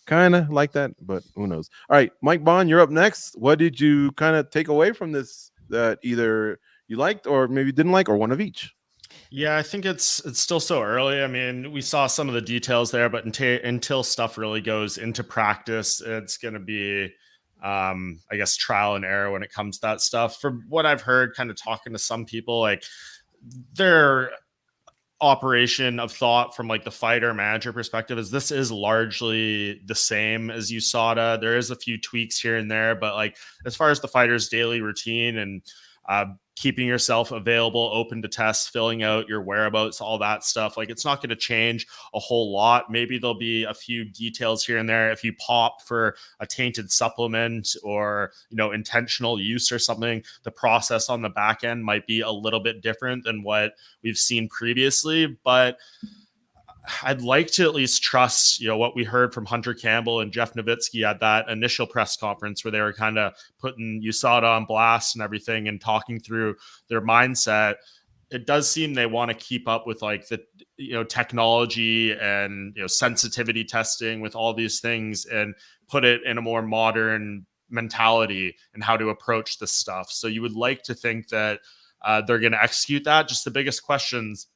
kind of like that, but who knows? All right, Mike Bond, you're up next. What did you kind of take away from this that either you liked or maybe didn't like, or one of each? Yeah, I think it's still so early. I mean, we saw some of the details there, but until stuff really goes into practice, it's going to be, I guess, trial and error when it comes to that stuff. From what I've heard, kind of talking to some people, like their operation of thought from like the fighter manager perspective is this is largely the same as USADA. There is a few tweaks here and there, but like as far as the fighter's daily routine and keeping yourself available, open to tests, filling out your whereabouts, all that stuff, like it's not going to change a whole lot. Maybe there'll be a few details here and there. If you pop for a tainted supplement or, you know, intentional use or something, the process on the back end might be a little bit different than what we've seen previously. But I'd like to at least trust, you know, what we heard from Hunter Campbell and Jeff Nowitzki at that initial press conference where they were kind of putting USADA on blast and everything and talking through their mindset. It does seem they want to keep up with like the, you know, technology and, you know, sensitivity testing with all these things and put it in a more modern mentality and how to approach this stuff. So you would like to think that they're going to execute that. Just the biggest questions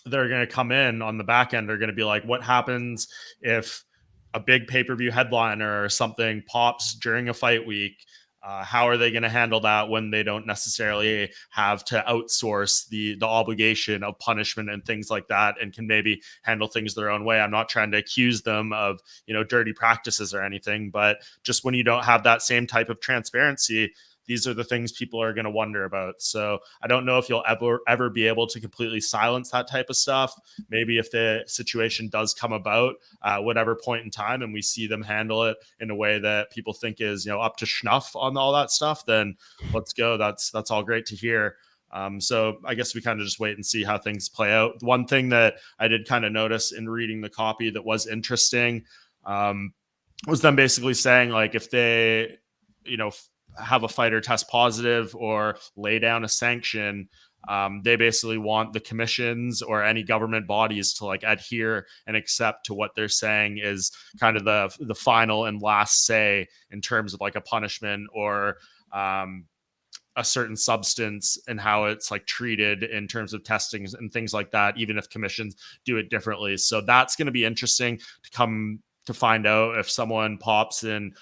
they're going to come in on the back end are going to be like, what happens if a big pay-per-view headliner or something pops during a fight week? How are they going to handle that when they don't necessarily have to outsource the obligation of punishment and things like that, and can maybe handle things their own way? I'm not trying to accuse them of, you know, dirty practices or anything, but just when you don't have that same type of transparency, these are the things people are going to wonder about. So I don't know if you'll ever be able to completely silence that type of stuff. Maybe if the situation does come about, whatever point in time, and we see them handle it in a way that people think is, you know, up to snuff on all that stuff, then let's go. That's all great to hear. So I guess we kind of just wait and see how things play out. One thing that I did kind of notice in reading the copy that was interesting was them basically saying, like, if they, you know, have a fighter test positive or lay down a sanction, they basically want the commissions or any government bodies to like adhere and accept to what they're saying is kind of the final and last say in terms of like a punishment or a certain substance and how it's like treated in terms of testing and things like that, even if commissions do it differently. So that's going to be interesting to come to find out if someone pops in,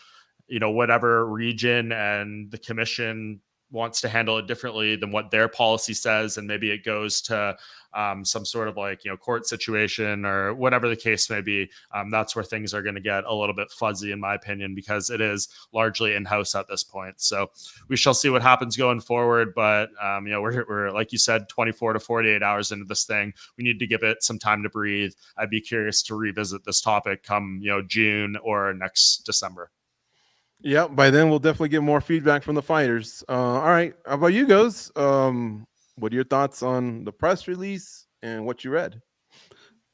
you know, whatever region and the commission wants to handle it differently than what their policy says. And maybe it goes to some sort of like, you know, court situation or whatever the case may be. That's where things are going to get a little bit fuzzy, in my opinion, because it is largely in-house at this point. So we shall see what happens going forward. But, you know, we're, like you said, 24 to 48 hours into this thing. We need to give it some time to breathe. I'd be curious to revisit this topic come, you know, June or next December. Yeah, by then we'll definitely get more feedback from the fighters. All right, how about you guys? What are your thoughts on the press release and what you read?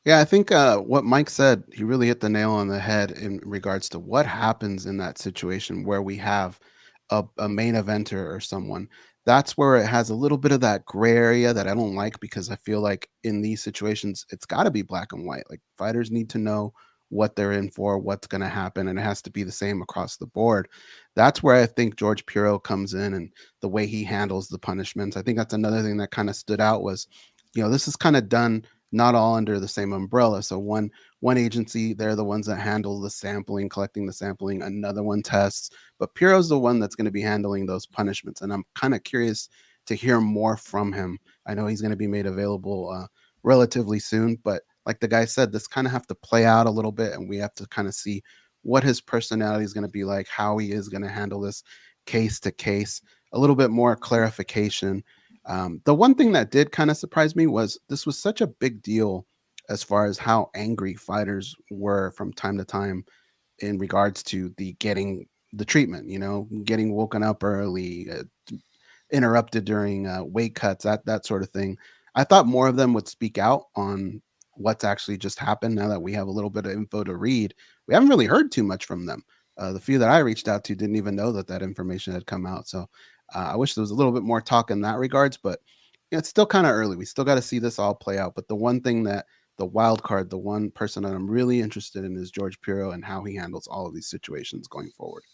Yeah, I think what Mike said, he really hit the nail on the head in regards to what happens in that situation where we have a main eventer or someone. That's where it has a little bit of that gray area that I don't like, because I feel like in these situations, it's got to be black and white. Like, fighters need to know what they're in for, what's going to happen, and it has to be the same across the board. That's where I think George Piro comes in, and the way he handles the punishments. I think that's another thing that kind of stood out was, this is kind of done not all under the same umbrella. So one agency, they're the ones that handle the sampling, collecting the sampling. Another one tests, but Piro's the one that's going to be handling those punishments. And I'm kind of curious to hear more from him. I know he's going to be made available relatively soon, but like the guy said, this kind of have to play out a little bit, and we have to kind of see what his personality is going to be like, how he is going to handle this case to case, a little bit more clarification. The one thing that did kind of surprise me was this was such a big deal as far as how angry fighters were from time to time in regards to the getting the treatment, getting woken up early, interrupted during weight cuts, that sort of thing. I thought more of them would speak out on what's actually just happened. Now that we have a little bit of info to read, we haven't really heard too much from them. The few that I reached out to didn't even know that information had come out. So I wish there was a little bit more talk in that regards, but it's still kind of early. We still got to see this all play out. But the one thing that the wild card, the one person that I'm really interested in is George Piro and how he handles all of these situations going forward.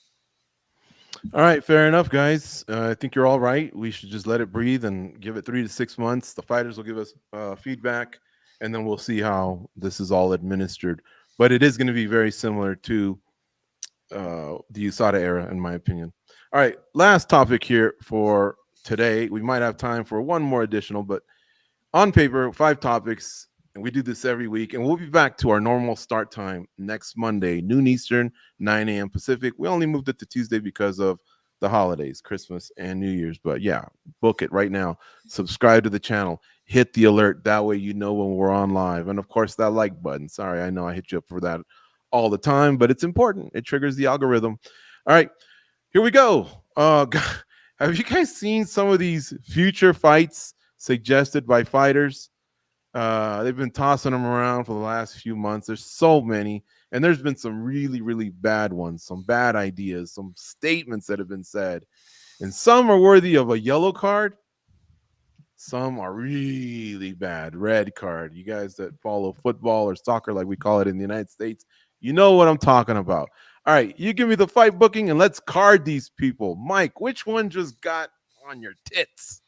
All right, fair enough, guys. I think you're all right. We should just let it breathe and give it 3 to 6 months. The fighters will give us feedback, and then we'll see how this is all administered. But it is going to be very similar to the USADA era, in my opinion. All right, last topic here for today. We might have time for one more additional, but on paper, 5 topics, and we do this every week. And we'll be back to our normal start time next Monday, noon Eastern, 9 a.m. Pacific. We only moved it to Tuesday because of the holidays, Christmas and New Year's. But yeah, book it right now. Subscribe to the channel. Hit the alert. That way you know when we're on live. And of course, that like button. Sorry, I know I hit you up for that all the time, but it's important. It triggers the algorithm. All right, here we go. Have you guys seen some of these future fights suggested by fighters? They've been tossing them around for the last few months. There's so many, and there's been some really, really bad ones, some bad ideas, some statements that have been said, and some are worthy of a yellow card. Some are really bad, red card. You guys that follow football or soccer, like we call it in the United States, you know what I'm talking about. All right, you give me the fight booking and let's card these people. Mike, which one just got on your tits?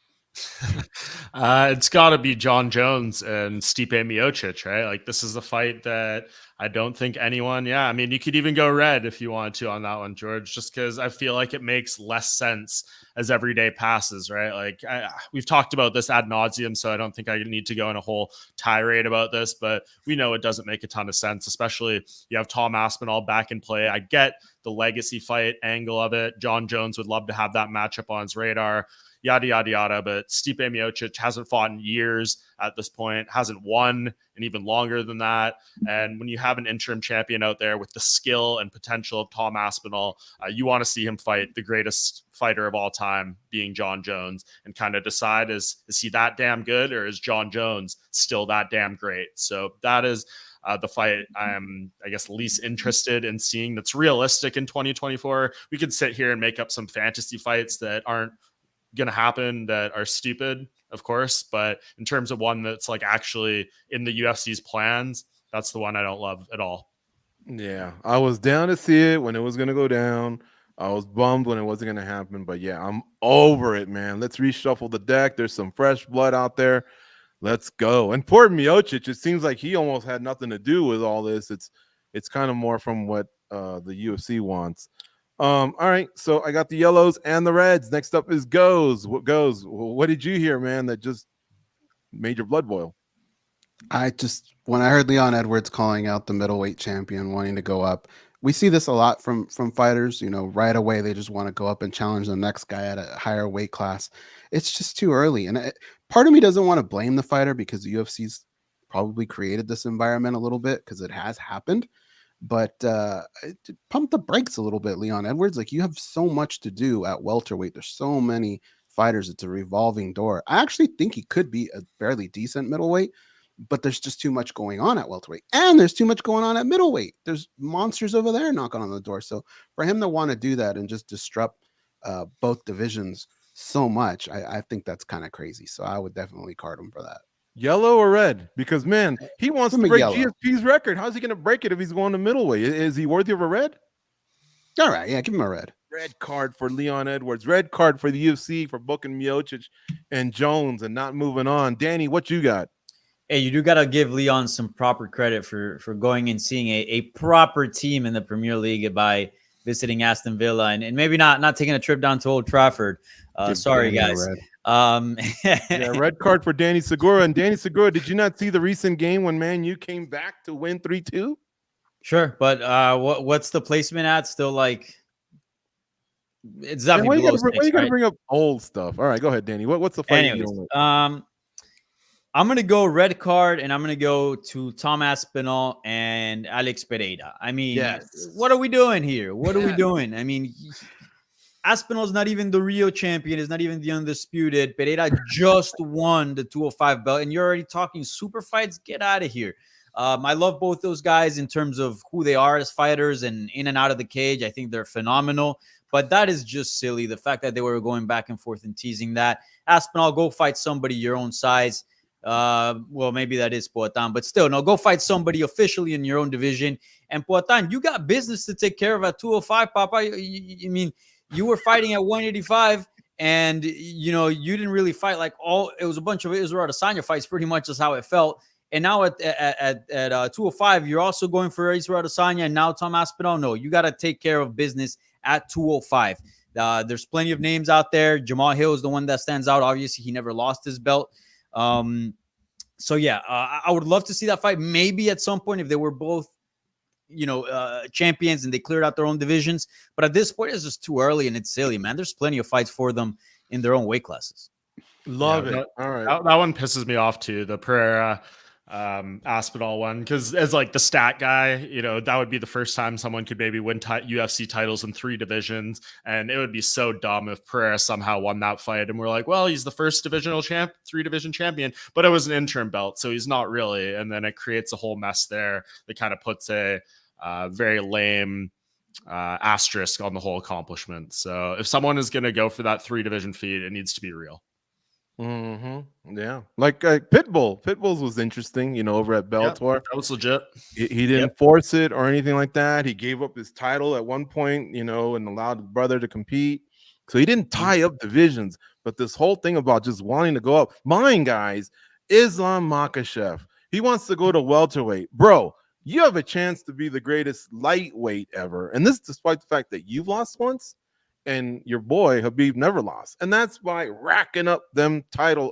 It's got to be John Jones and Stipe Miocic, right? Like, this is a fight that I don't think anyone, I mean, you could even go red if you wanted to on that one, George, just because I feel like it makes less sense as every day passes, right? Like, we've talked about this ad nauseum, so I don't think I need to go in a whole tirade about this, but we know it doesn't make a ton of sense, especially you have Tom Aspinall back in play. I get the legacy fight angle of it. John Jones would love to have that matchup on his radar. Yada, yada, yada. But Stipe Miocic hasn't fought in years at this point, hasn't won in even longer than that. And when you have an interim champion out there with the skill and potential of Tom Aspinall, you want to see him fight the greatest fighter of all time, being John Jones, and kind of decide, is he that damn good, or is John Jones still that damn great? So that is the fight I'm, I guess, least interested in seeing that's realistic in 2024. We could sit here and make up some fantasy fights that aren't going to happen, that are stupid, of course, but in terms of one that's like actually in the UFC's plans, that's the one I don't love at all. Yeah, I was down to see it when it was going to go down. I was bummed when it wasn't going to happen, but yeah, I'm over it, man. Let's reshuffle the deck. There's some fresh blood out there. Let's go. And poor Miocic, it seems like he almost had nothing to do with all this. It's kind of more from what the UFC wants. All right, so I got the yellows and the reds. Next up is Goes. What Goes? What did you hear, man, that just made your blood boil? When I heard Leon Edwards calling out the middleweight champion wanting to go up, we see this a lot from fighters. Right away they just want to go up and challenge the next guy at a higher weight class. It's just too early, and part of me doesn't want to blame the fighter because the UFC's probably created this environment a little bit because it has happened. But pump the brakes a little bit, Leon Edwards. Like, you have so much to do at welterweight. There's so many fighters. It's a revolving door. I actually think he could be a fairly decent middleweight, but there's just too much going on at welterweight. And there's too much going on at middleweight. There's monsters over there knocking on the door. So for him to want to do that and just disrupt both divisions so much, I think that's kind of crazy. So I would definitely card him for that. Yellow or red? Because man, he wants Give to me break yellow. GSP's record. How's he going to break it if he's going to middleweight? Is he worthy of a red? All right, yeah, give him a red. Red card for Leon Edwards. Red card for the UFC for booking Miocic and Jones and not moving on. Danny, what you got? Hey, you do gotta give Leon some proper credit for going and seeing a proper team in the Premier League by visiting Aston Villa and maybe not taking a trip down to Old Trafford. Sorry, Danny a guys. Yeah, red card for Danny Segura. And Danny Segura, did you not see the recent game when Man U came back to win 3-2? Sure, but what's the placement at? Still like it's Why definitely you below gotta 6, right? bring up old stuff? All right, go ahead, Danny. What's the fight? Anyways, I'm gonna go red card, and I'm gonna go to Tom Aspinall and Alex Pereira. I mean, Yes. what are we doing here? What are we doing? I mean, Aspinall's not even the Rio champion, is not even the undisputed. Pereira just won the 205 belt, and you're already talking super fights. Get out of here. I love both those guys in terms of who they are as fighters and in and out of the cage. I think they're phenomenal, but that is just silly. The fact that they were going back and forth and teasing that. Aspinall, go fight somebody your own size. Well, maybe that is Poatan, but still, no, go fight somebody officially in your own division. And Poatan, you got business to take care of at 205, Papa. I mean, you were fighting at 185, and you didn't really fight like it was a bunch of Israel Adesanya fights, pretty much is how it felt. And now at 205, you're also going for Israel Adesanya, and now Tom Aspinall. No, you got to take care of business at 205. There's plenty of names out there. Jamal Hill is the one that stands out. Obviously, he never lost his belt. So yeah, I would love to see that fight. Maybe at some point if they were both, champions and they cleared out their own divisions. But at this point, it's just too early and it's silly, man. There's plenty of fights for them in their own weight classes. Love it. All right. That one pisses me off too. The Pereira Aspinall one, because as like the stat guy, that would be the first time someone could maybe win UFC titles in 3 divisions, and it would be so dumb if Pereira somehow won that fight and we're like, well, he's the first 3-division champion, but it was an interim belt, so he's not really. And then it creates a whole mess there that kind of puts a very lame asterisk on the whole accomplishment. So if someone is going to go for that 3-division feat, it needs to be real. Yeah, like Pitbull's was interesting, over at Bellator. That was legit. He didn't force it or anything like that. He gave up his title at one point, and allowed his brother to compete. So he didn't tie up divisions. But this whole thing about just wanting to go up, mine, guys, Islam Makhachev. He wants to go to welterweight. Bro, you have a chance to be the greatest lightweight ever. And this despite the fact that you've lost once and your boy Habib never lost. And that's by racking up them title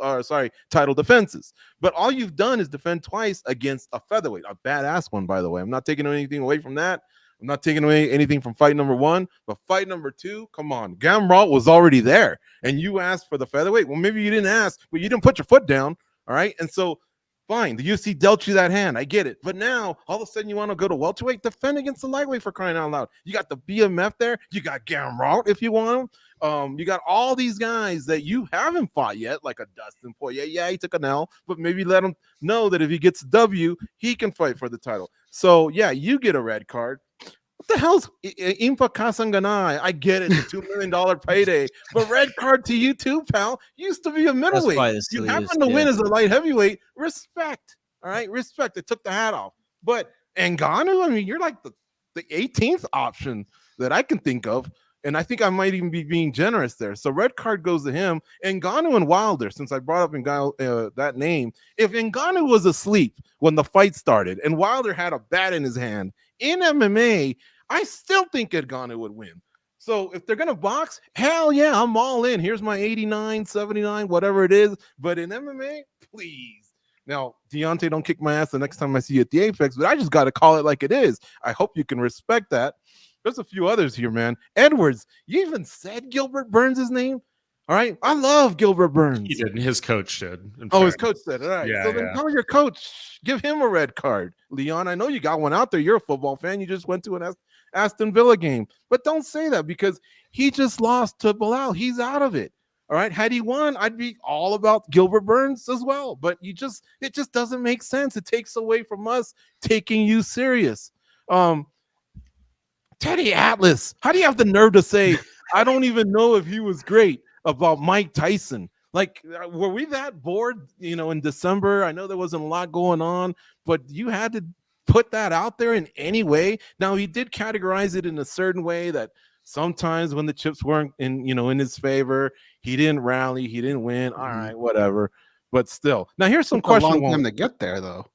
defenses. But all you've done is defend twice against a featherweight, a badass one, by the way. I'm not taking anything away from that. I'm not taking away anything from fight number 1, but fight number 2, come on. Gamrot was already there, and you asked for the featherweight. Well, maybe you didn't ask, but you didn't put your foot down, all right? And so, fine, the UFC dealt you that hand. I get it. But now, all of a sudden, you want to go to welterweight? Defend against the lightweight, for crying out loud. You got the BMF there. You got Gamrot if you want him. You got all these guys that you haven't fought yet, like a Dustin Poirier. Yeah, he took an L, but maybe let him know that if he gets a W, he can fight for the title. So, yeah, you get a red card. What the hell's Impa Kasanganai? I get it, the $2 million payday, but red card to you too, pal. You used to be a middleweight. You happen to win as a light heavyweight. Respect, all right? Respect. It took the hat off. But Ngannou, I mean, you're like the 18th option that I can think of, and I think I might even be being generous there. So red card goes to him. Ngannou and Wilder, since I brought up Ngannou, that name, if Ngannou was asleep when the fight started and Wilder had a bat in his hand, in MMA, I still think Ngannou would win. So if they're going to box, hell yeah, I'm all in. Here's my 89, 79, whatever it is. But in MMA, please. Now, Deontay, don't kick my ass the next time I see you at the Apex, but I just got to call it like it is. I hope you can respect that. There's a few others here, man. Edwards, you even said Gilbert Burns' name? All right. I love Gilbert Burns. He did. His coach did. His coach said. All right. Yeah, so then tell your coach, give him a red card. Leon, I know you got one out there. You're a football fan. You just went to an Aston Villa game. But don't say that because he just lost to Bilal. He's out of it. All right. Had he won, I'd be all about Gilbert Burns as well. But it just doesn't make sense. It takes away from us taking you serious. Teddy Atlas, how do you have the nerve to say, I don't even know if he was great about Mike Tyson? Like, were we that bored, in December? I know there wasn't a lot going on, but you had to put that out there in any way. Now, he did categorize it in a certain way that sometimes when the chips weren't in his favor, he didn't rally, he didn't win. All right, whatever. But still, now here's some Took a long questionable. time to get there, though.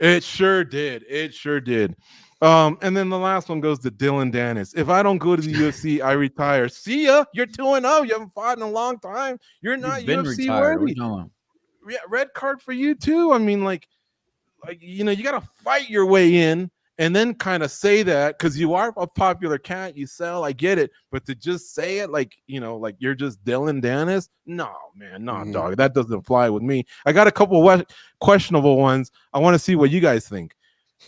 It sure did. It sure did. And then the last one goes to Dylan Dennis. If I don't go to the UFC, I retire. See ya. You're 2-0. You haven't fought in a long time. You're not UFC worthy. Yeah, red card for you too. I mean, like you got to fight your way in and then kind of say that because you are a popular cat. You sell. I get it, but to just say it like you're just Dylan Dennis. No, man, no, dog. That doesn't fly with me. I got a couple questionable ones. I want to see what you guys think.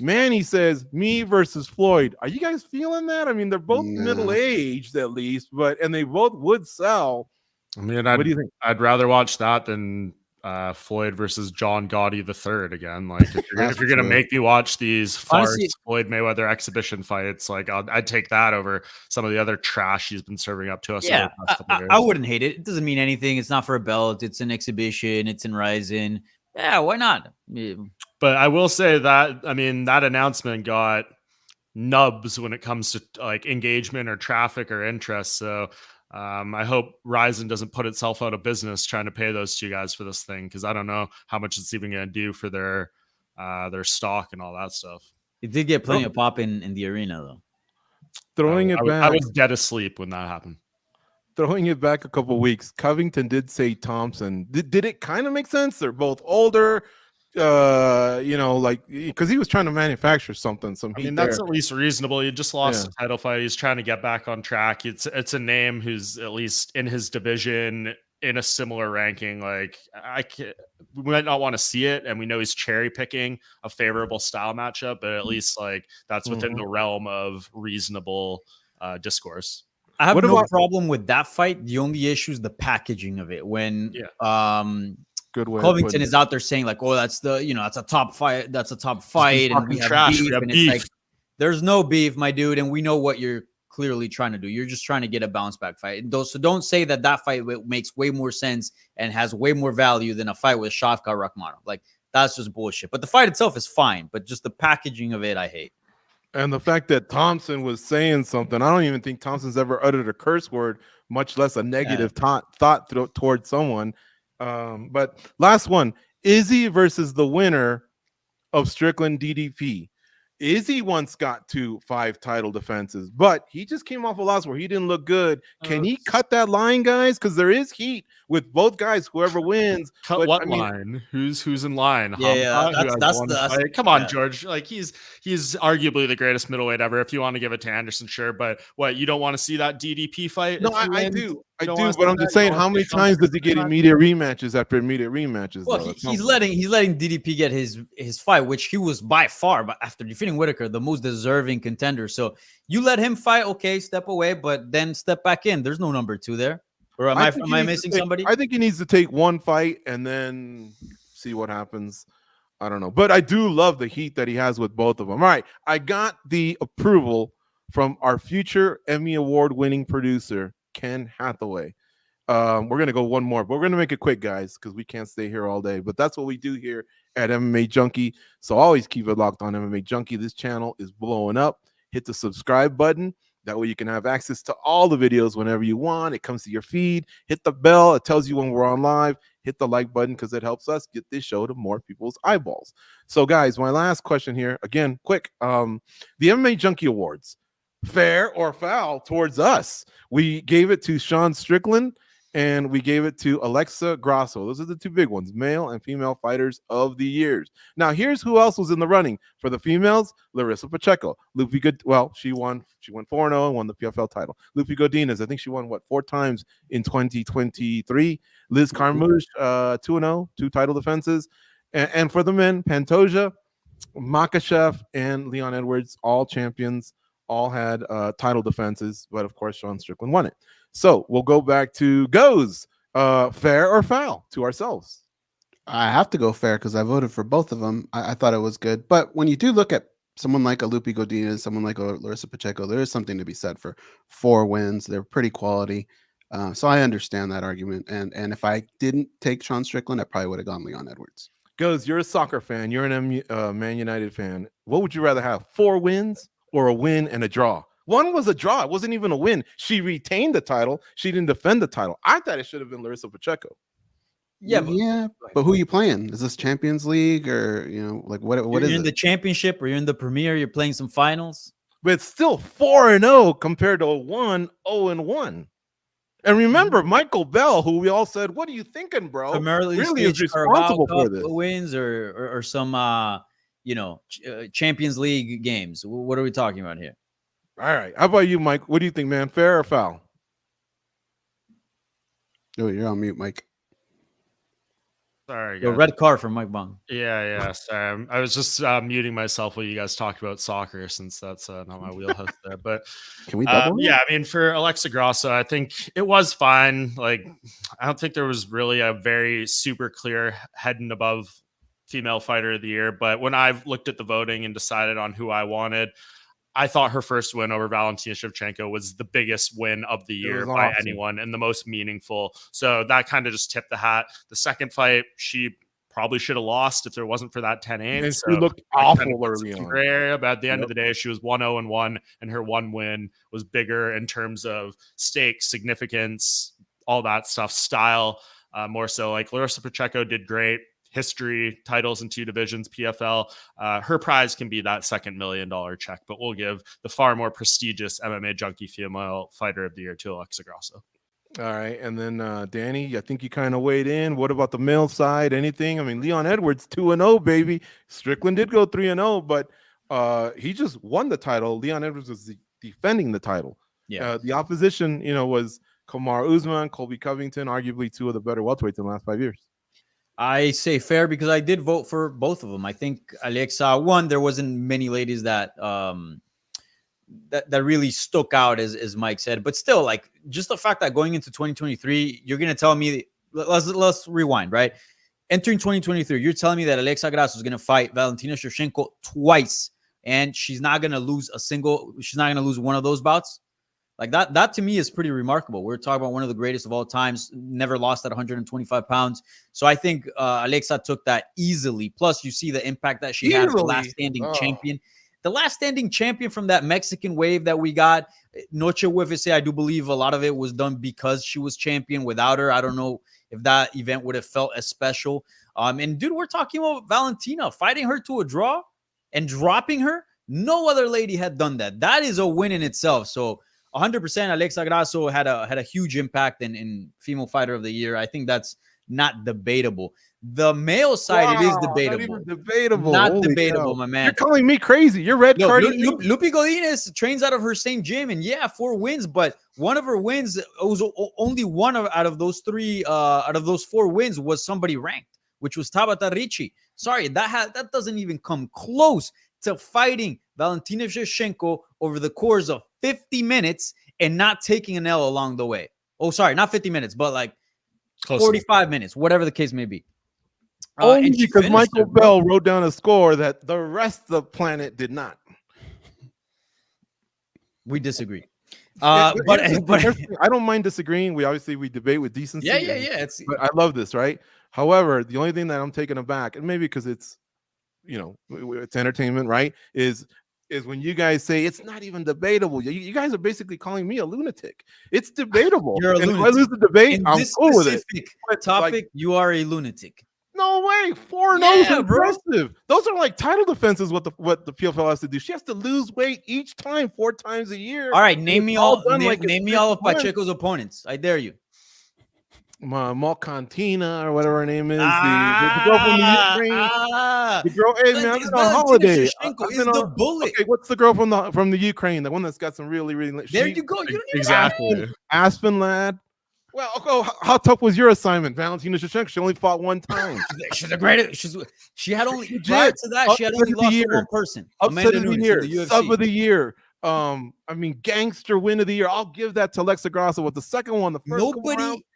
Manny says me versus Floyd. Are you guys feeling that? I mean, they're both middle-aged at least, and they both would sell. I mean, what do you think? I'd rather watch that than Floyd versus John Gotti III again. Like, if you're gonna make me watch these farce Floyd Mayweather exhibition fights, like I'd take that over some of the other trash he's been serving up to us. Yeah, I wouldn't hate it. It doesn't mean anything. It's not for a belt. It's an exhibition. It's in Rising. Yeah, why not? Yeah. But I will say that, I mean, that announcement got nubs when it comes to like engagement or traffic or interest. So I hope Ryzen doesn't put itself out of business trying to pay those two guys for this thing, because I don't know how much it's even going to do for their stock and all that stuff. It did get plenty of pop in the arena, though. Throwing it back. I was dead asleep when that happened. Throwing it back a couple weeks, Covington did say Thompson. Did it kind of make sense? They're both older. Like because he was trying to manufacture something. I mean, that's at least reasonable. He just lost a title fight. He's trying to get back on track. It's a name who's at least in his division in a similar ranking. Like we might not want to see it, and we know he's cherry picking a favorable style matchup, but at least like that's within the realm of reasonable discourse. I have no problem with that fight. The only issue is the packaging of it. When good way Covington is out there saying like, "Oh, that's that's a top fight. That's a top fight, and we have beef." And it's like, there's no beef, my dude, and we know what you're clearly trying to do. You're just trying to get a bounce back fight. So don't say that fight makes way more sense and has way more value than a fight with Shavkat Rakhmonov. Like, that's just bullshit. But the fight itself is fine, but just the packaging of it, I hate. And the fact that Thompson was saying something, I don't even think Thompson's ever uttered a curse word, much less a negative thought towards someone. But last one, Izzy versus the winner of Strickland DDP. Izzy once got to 5 title defenses, but he just came off a loss where he didn't look good. Can he cut that line, guys? Because there is heat with both guys. Whoever wins, cut what line? Who's in line? That's come on, George. Like he's arguably the greatest middleweight ever. If you want to give it to Anderson, sure. But what, you don't want to see that DDP fight? No, I do. But I'm just saying, how many times does he get immediate rematches after immediate rematches? Well, he's letting DDP get his fight, which he was by far, but after defeating Whitaker, the most deserving contender. So you let him fight, okay, step away, but then step back in. There's no number 2 there. Or am I missing somebody? I think he needs to take one fight and then see what happens. I don't know, but I do love the heat that he has with both of them. All right, I got the approval from our future Emmy Award-winning producer, Ken Hathaway. We're going to go one more, but we're going to make it quick, guys, because we can't stay here all day. But that's what we do here at MMA Junkie. So always keep it locked on MMA Junkie. This channel is blowing up. Hit the subscribe button. That way you can have access to all the videos whenever you want. It comes to your feed. Hit the bell. It tells you when we're on live. Hit the like button because it helps us get this show to more people's eyeballs. So, guys, my last question here, again, quick. The MMA Junkie Awards, fair or foul towards us? We gave it to Sean Strickland and we gave it to Alexa Grasso. Those are the 2 big ones, male and female fighters of the years. Now, here's who else was in the running for the females. Larissa Pacheco. She won 4-0 and won the PFL title. Lupi Godinez, I think she won 4 times in 2023. Liz Carmouche, 2-0, 2 title defenses. And for the men, Pantoja, Makachev, and Leon Edwards, all champions, all had title defenses, but of course Sean Strickland won it. So we'll go back to goes fair or foul to ourselves. I have to go fair because I voted for both of them. I thought it was good, but when you do look at someone like a Lupi Godinez, someone like a Larissa Pacheco, there is something to be said for 4 wins. They're pretty quality. So I understand that argument. And if I didn't take Sean Strickland, I probably would have gone Leon Edwards. Goes, you're a soccer fan. You're an Man United fan. What would you rather have? 4 wins or a win and a draw? One was a draw. It wasn't even a win. She retained the title. She didn't defend the title. I thought it should have been Larissa Pacheco. Yeah, but who are you playing? Is this Champions League or like what is you're in it? the championship or you're in the Premier? You're playing some finals. But it's still 4-0 compared to a 1-0-1. And remember, Michael Bell, who we all said, "What are you thinking, bro?" Primarily really is responsible for this. Wins or some Champions League games. What are we talking about here? All right. How about you, Mike? What do you think, man? Fair or foul? Oh, you're on mute, Mike. Sorry, The guys. red card from Mike Bong. Yeah. Sorry, I was just muting myself while you guys talked about soccer, since that's not my wheelhouse there. But Can we double? yeah, I mean, for Alexa Grasso, I think it was fine. Like, I don't think there was really a very super clear head and above female fighter of the year. But when I've looked at the voting and decided on who I wanted, I thought her first win over Valentina Shevchenko was the biggest win of the year by anyone and the most meaningful. So that kind of just tipped the hat. The second fight, she probably should have lost if there wasn't for that 10-8. And so she looked awful early on. Gray area, but at the end of the day, she was 1-0-1, and her one win was bigger in terms of stakes, significance, all that stuff, style, more so. Like Larissa Pacheco did great. History, titles in 2 divisions, PFL. Her prize can be that $2 million check, but we'll give the far more prestigious MMA Junkie female fighter of the year to Alexa Grasso. All right. And then Danny, I think you kind of weighed in. What about the male side? Anything? I mean, Leon Edwards 2-0, baby. Strickland did go 3-0, but he just won the title. Leon Edwards was defending the title. Yeah. The opposition, was Kamaru Usman, Colby Covington, arguably 2 of the better welterweights in the last 5 years. I say fair because I did vote for both of them. I think Alexa won. There wasn't many ladies that that really stuck out, as Mike said. But still, like, just the fact that going into 2023, you're gonna tell me, let's rewind, right? Entering 2023, you're telling me that Alexa Grasso is gonna fight Valentina Shevchenko twice, and she's not gonna lose one of those bouts. Like that to me is pretty remarkable. We're talking about one of the greatest of all times, never lost at 125 pounds. So I think Alexa took that easily. Plus, you see the impact that she had, the last standing champion. The last standing champion from that Mexican wave that we got, Noche UFC, I do believe a lot of it was done because she was champion. Without her, I don't know if that event would have felt as special. And dude, we're talking about Valentina fighting her to a draw and dropping her. No other lady had done that. That is a win in itself. So 100% Alexa Grasso had a huge impact in female fighter of the year. I think that's not debatable. The male side, it is debatable. Not debatable, my man. You're calling me crazy. You're red carding. Lupi Godinez trains out of her same gym, and 4 wins, but one of her wins, it was only one out of those 4 wins was somebody ranked, which was Tabata Ricci. Sorry, that doesn't even come close to fighting Valentina Shevchenko over the course of 50 minutes and not taking an L along the way. Oh, sorry, not 50 minutes, but like 45 minutes, whatever the case may be. Only because Michael Bell wrote down a score that the rest of the planet did not. We disagree. But I don't mind disagreeing. We debate with decency. Yeah. But I love this, right? However, the only thing that I'm taken aback, and maybe because it's it's entertainment, right? Is when you guys say it's not even debatable. You guys are basically calling me a lunatic. It's debatable. You're a lunatic. If I lose the debate, I'm cool with it. Topic, you are a lunatic. No way. 4-0 is impressive. Those are like title defenses. What the PFL has to do. She has to lose weight each time, 4 times a year. All right, name me all of Pacheco's opponents. I dare you. Malcantina or whatever her name is. The girl from the Ukraine. The girl, hey man, I'm on holiday. Is the bullet. Okay, what's the girl from the Ukraine? The one that's got some really. There you go. You exactly. Aspen lad. Well, how tough was your assignment, Valentina Shevchenko? She only fought 1 time. She's the greatest. She had only prior to that. She had only lost to 1 person. Upset of the year, sub of the year. Gangster win of the year. I'll give that to Alexa Grasso with the second one. The first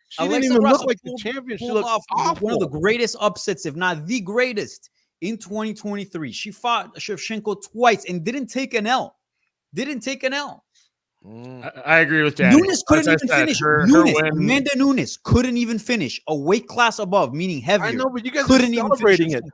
she didn't even look like the champion. She looked awful. One of the greatest upsets, if not the greatest, in 2023. She fought Shevchenko twice and didn't take an L. I agree with Danny. Nunes couldn't As I even said, finish. her Nunes, win- Amanda Nunes couldn't even finish a weight class above, meaning heavier. I know, but you guys are couldn't even finish celebrating it.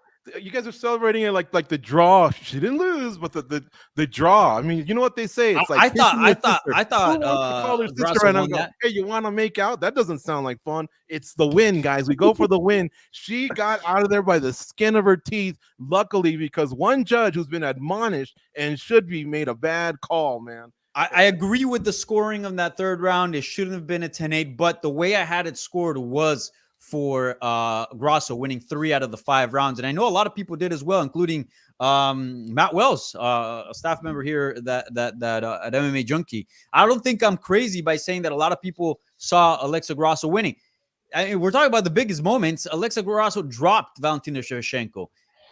You guys are celebrating it like the draw. She didn't lose, but the draw. I mean, you know what they say? It's like I kissing your thought sister. I thought Who wants to call their sister Grasso right now won and go, that. hey, you want to make out? That doesn't sound like fun. It's the win, guys. We go for the win. She got out of there by the skin of her teeth. Luckily, because one judge who's been admonished and should be made a bad call, man. I agree with the scoring of that third round. It shouldn't have been a 10-8, but the way I had it scored was for Grasso winning 3 out of the 5 rounds. And I know a lot of people did as well, including Matt Wells, a staff member here that at MMA Junkie. I don't think I'm crazy by saying that a lot of people saw Alexa Grasso winning. We're talking about the biggest moments. Alexa Grasso dropped Valentina Shevchenko.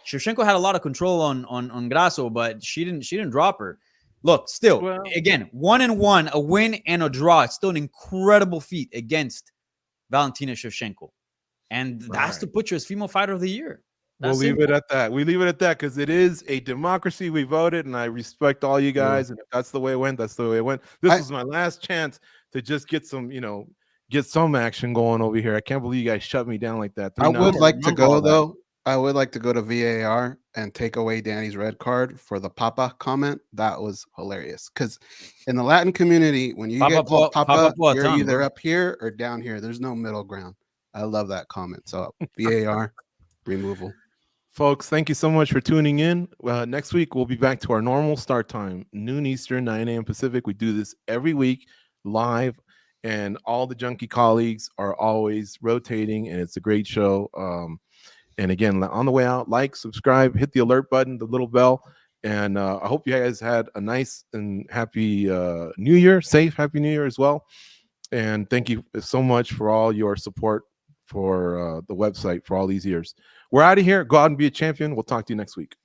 Shevchenko had a lot of control on Grasso, but she didn't drop her. Look, still, again, 1-1, a win and a draw. It's still an incredible feat against Valentina Shevchenko. And that's to put you as female fighter of the year. We'll leave it at that. We leave it at that because it is a democracy. We voted, and I respect all you guys. And if that's the way it went, that's the way it went. This was my last chance to just get some, get some action going over here. I can't believe you guys shut me down like that. I would like to go, though. I would like to go to VAR and take away Danny's red card for the Papa comment. That was hilarious. Because in the Latin community, when you get called Papa, you're either up here or down here. There's no middle ground. I love that comment. So VAR removal. Folks, thank you so much for tuning in. Next week, we'll be back to our normal start time, noon Eastern, 9 a.m. Pacific. We do this every week live, and all the Junkie colleagues are always rotating, and it's a great show. And again, on the way out, like, subscribe, hit the alert button, the little bell. And I hope you guys had a nice and happy New Year, safe Happy New Year as well. And thank you so much for all your support for the website for all these years. We're out of here. Go out and be a champion. We'll talk to you next week.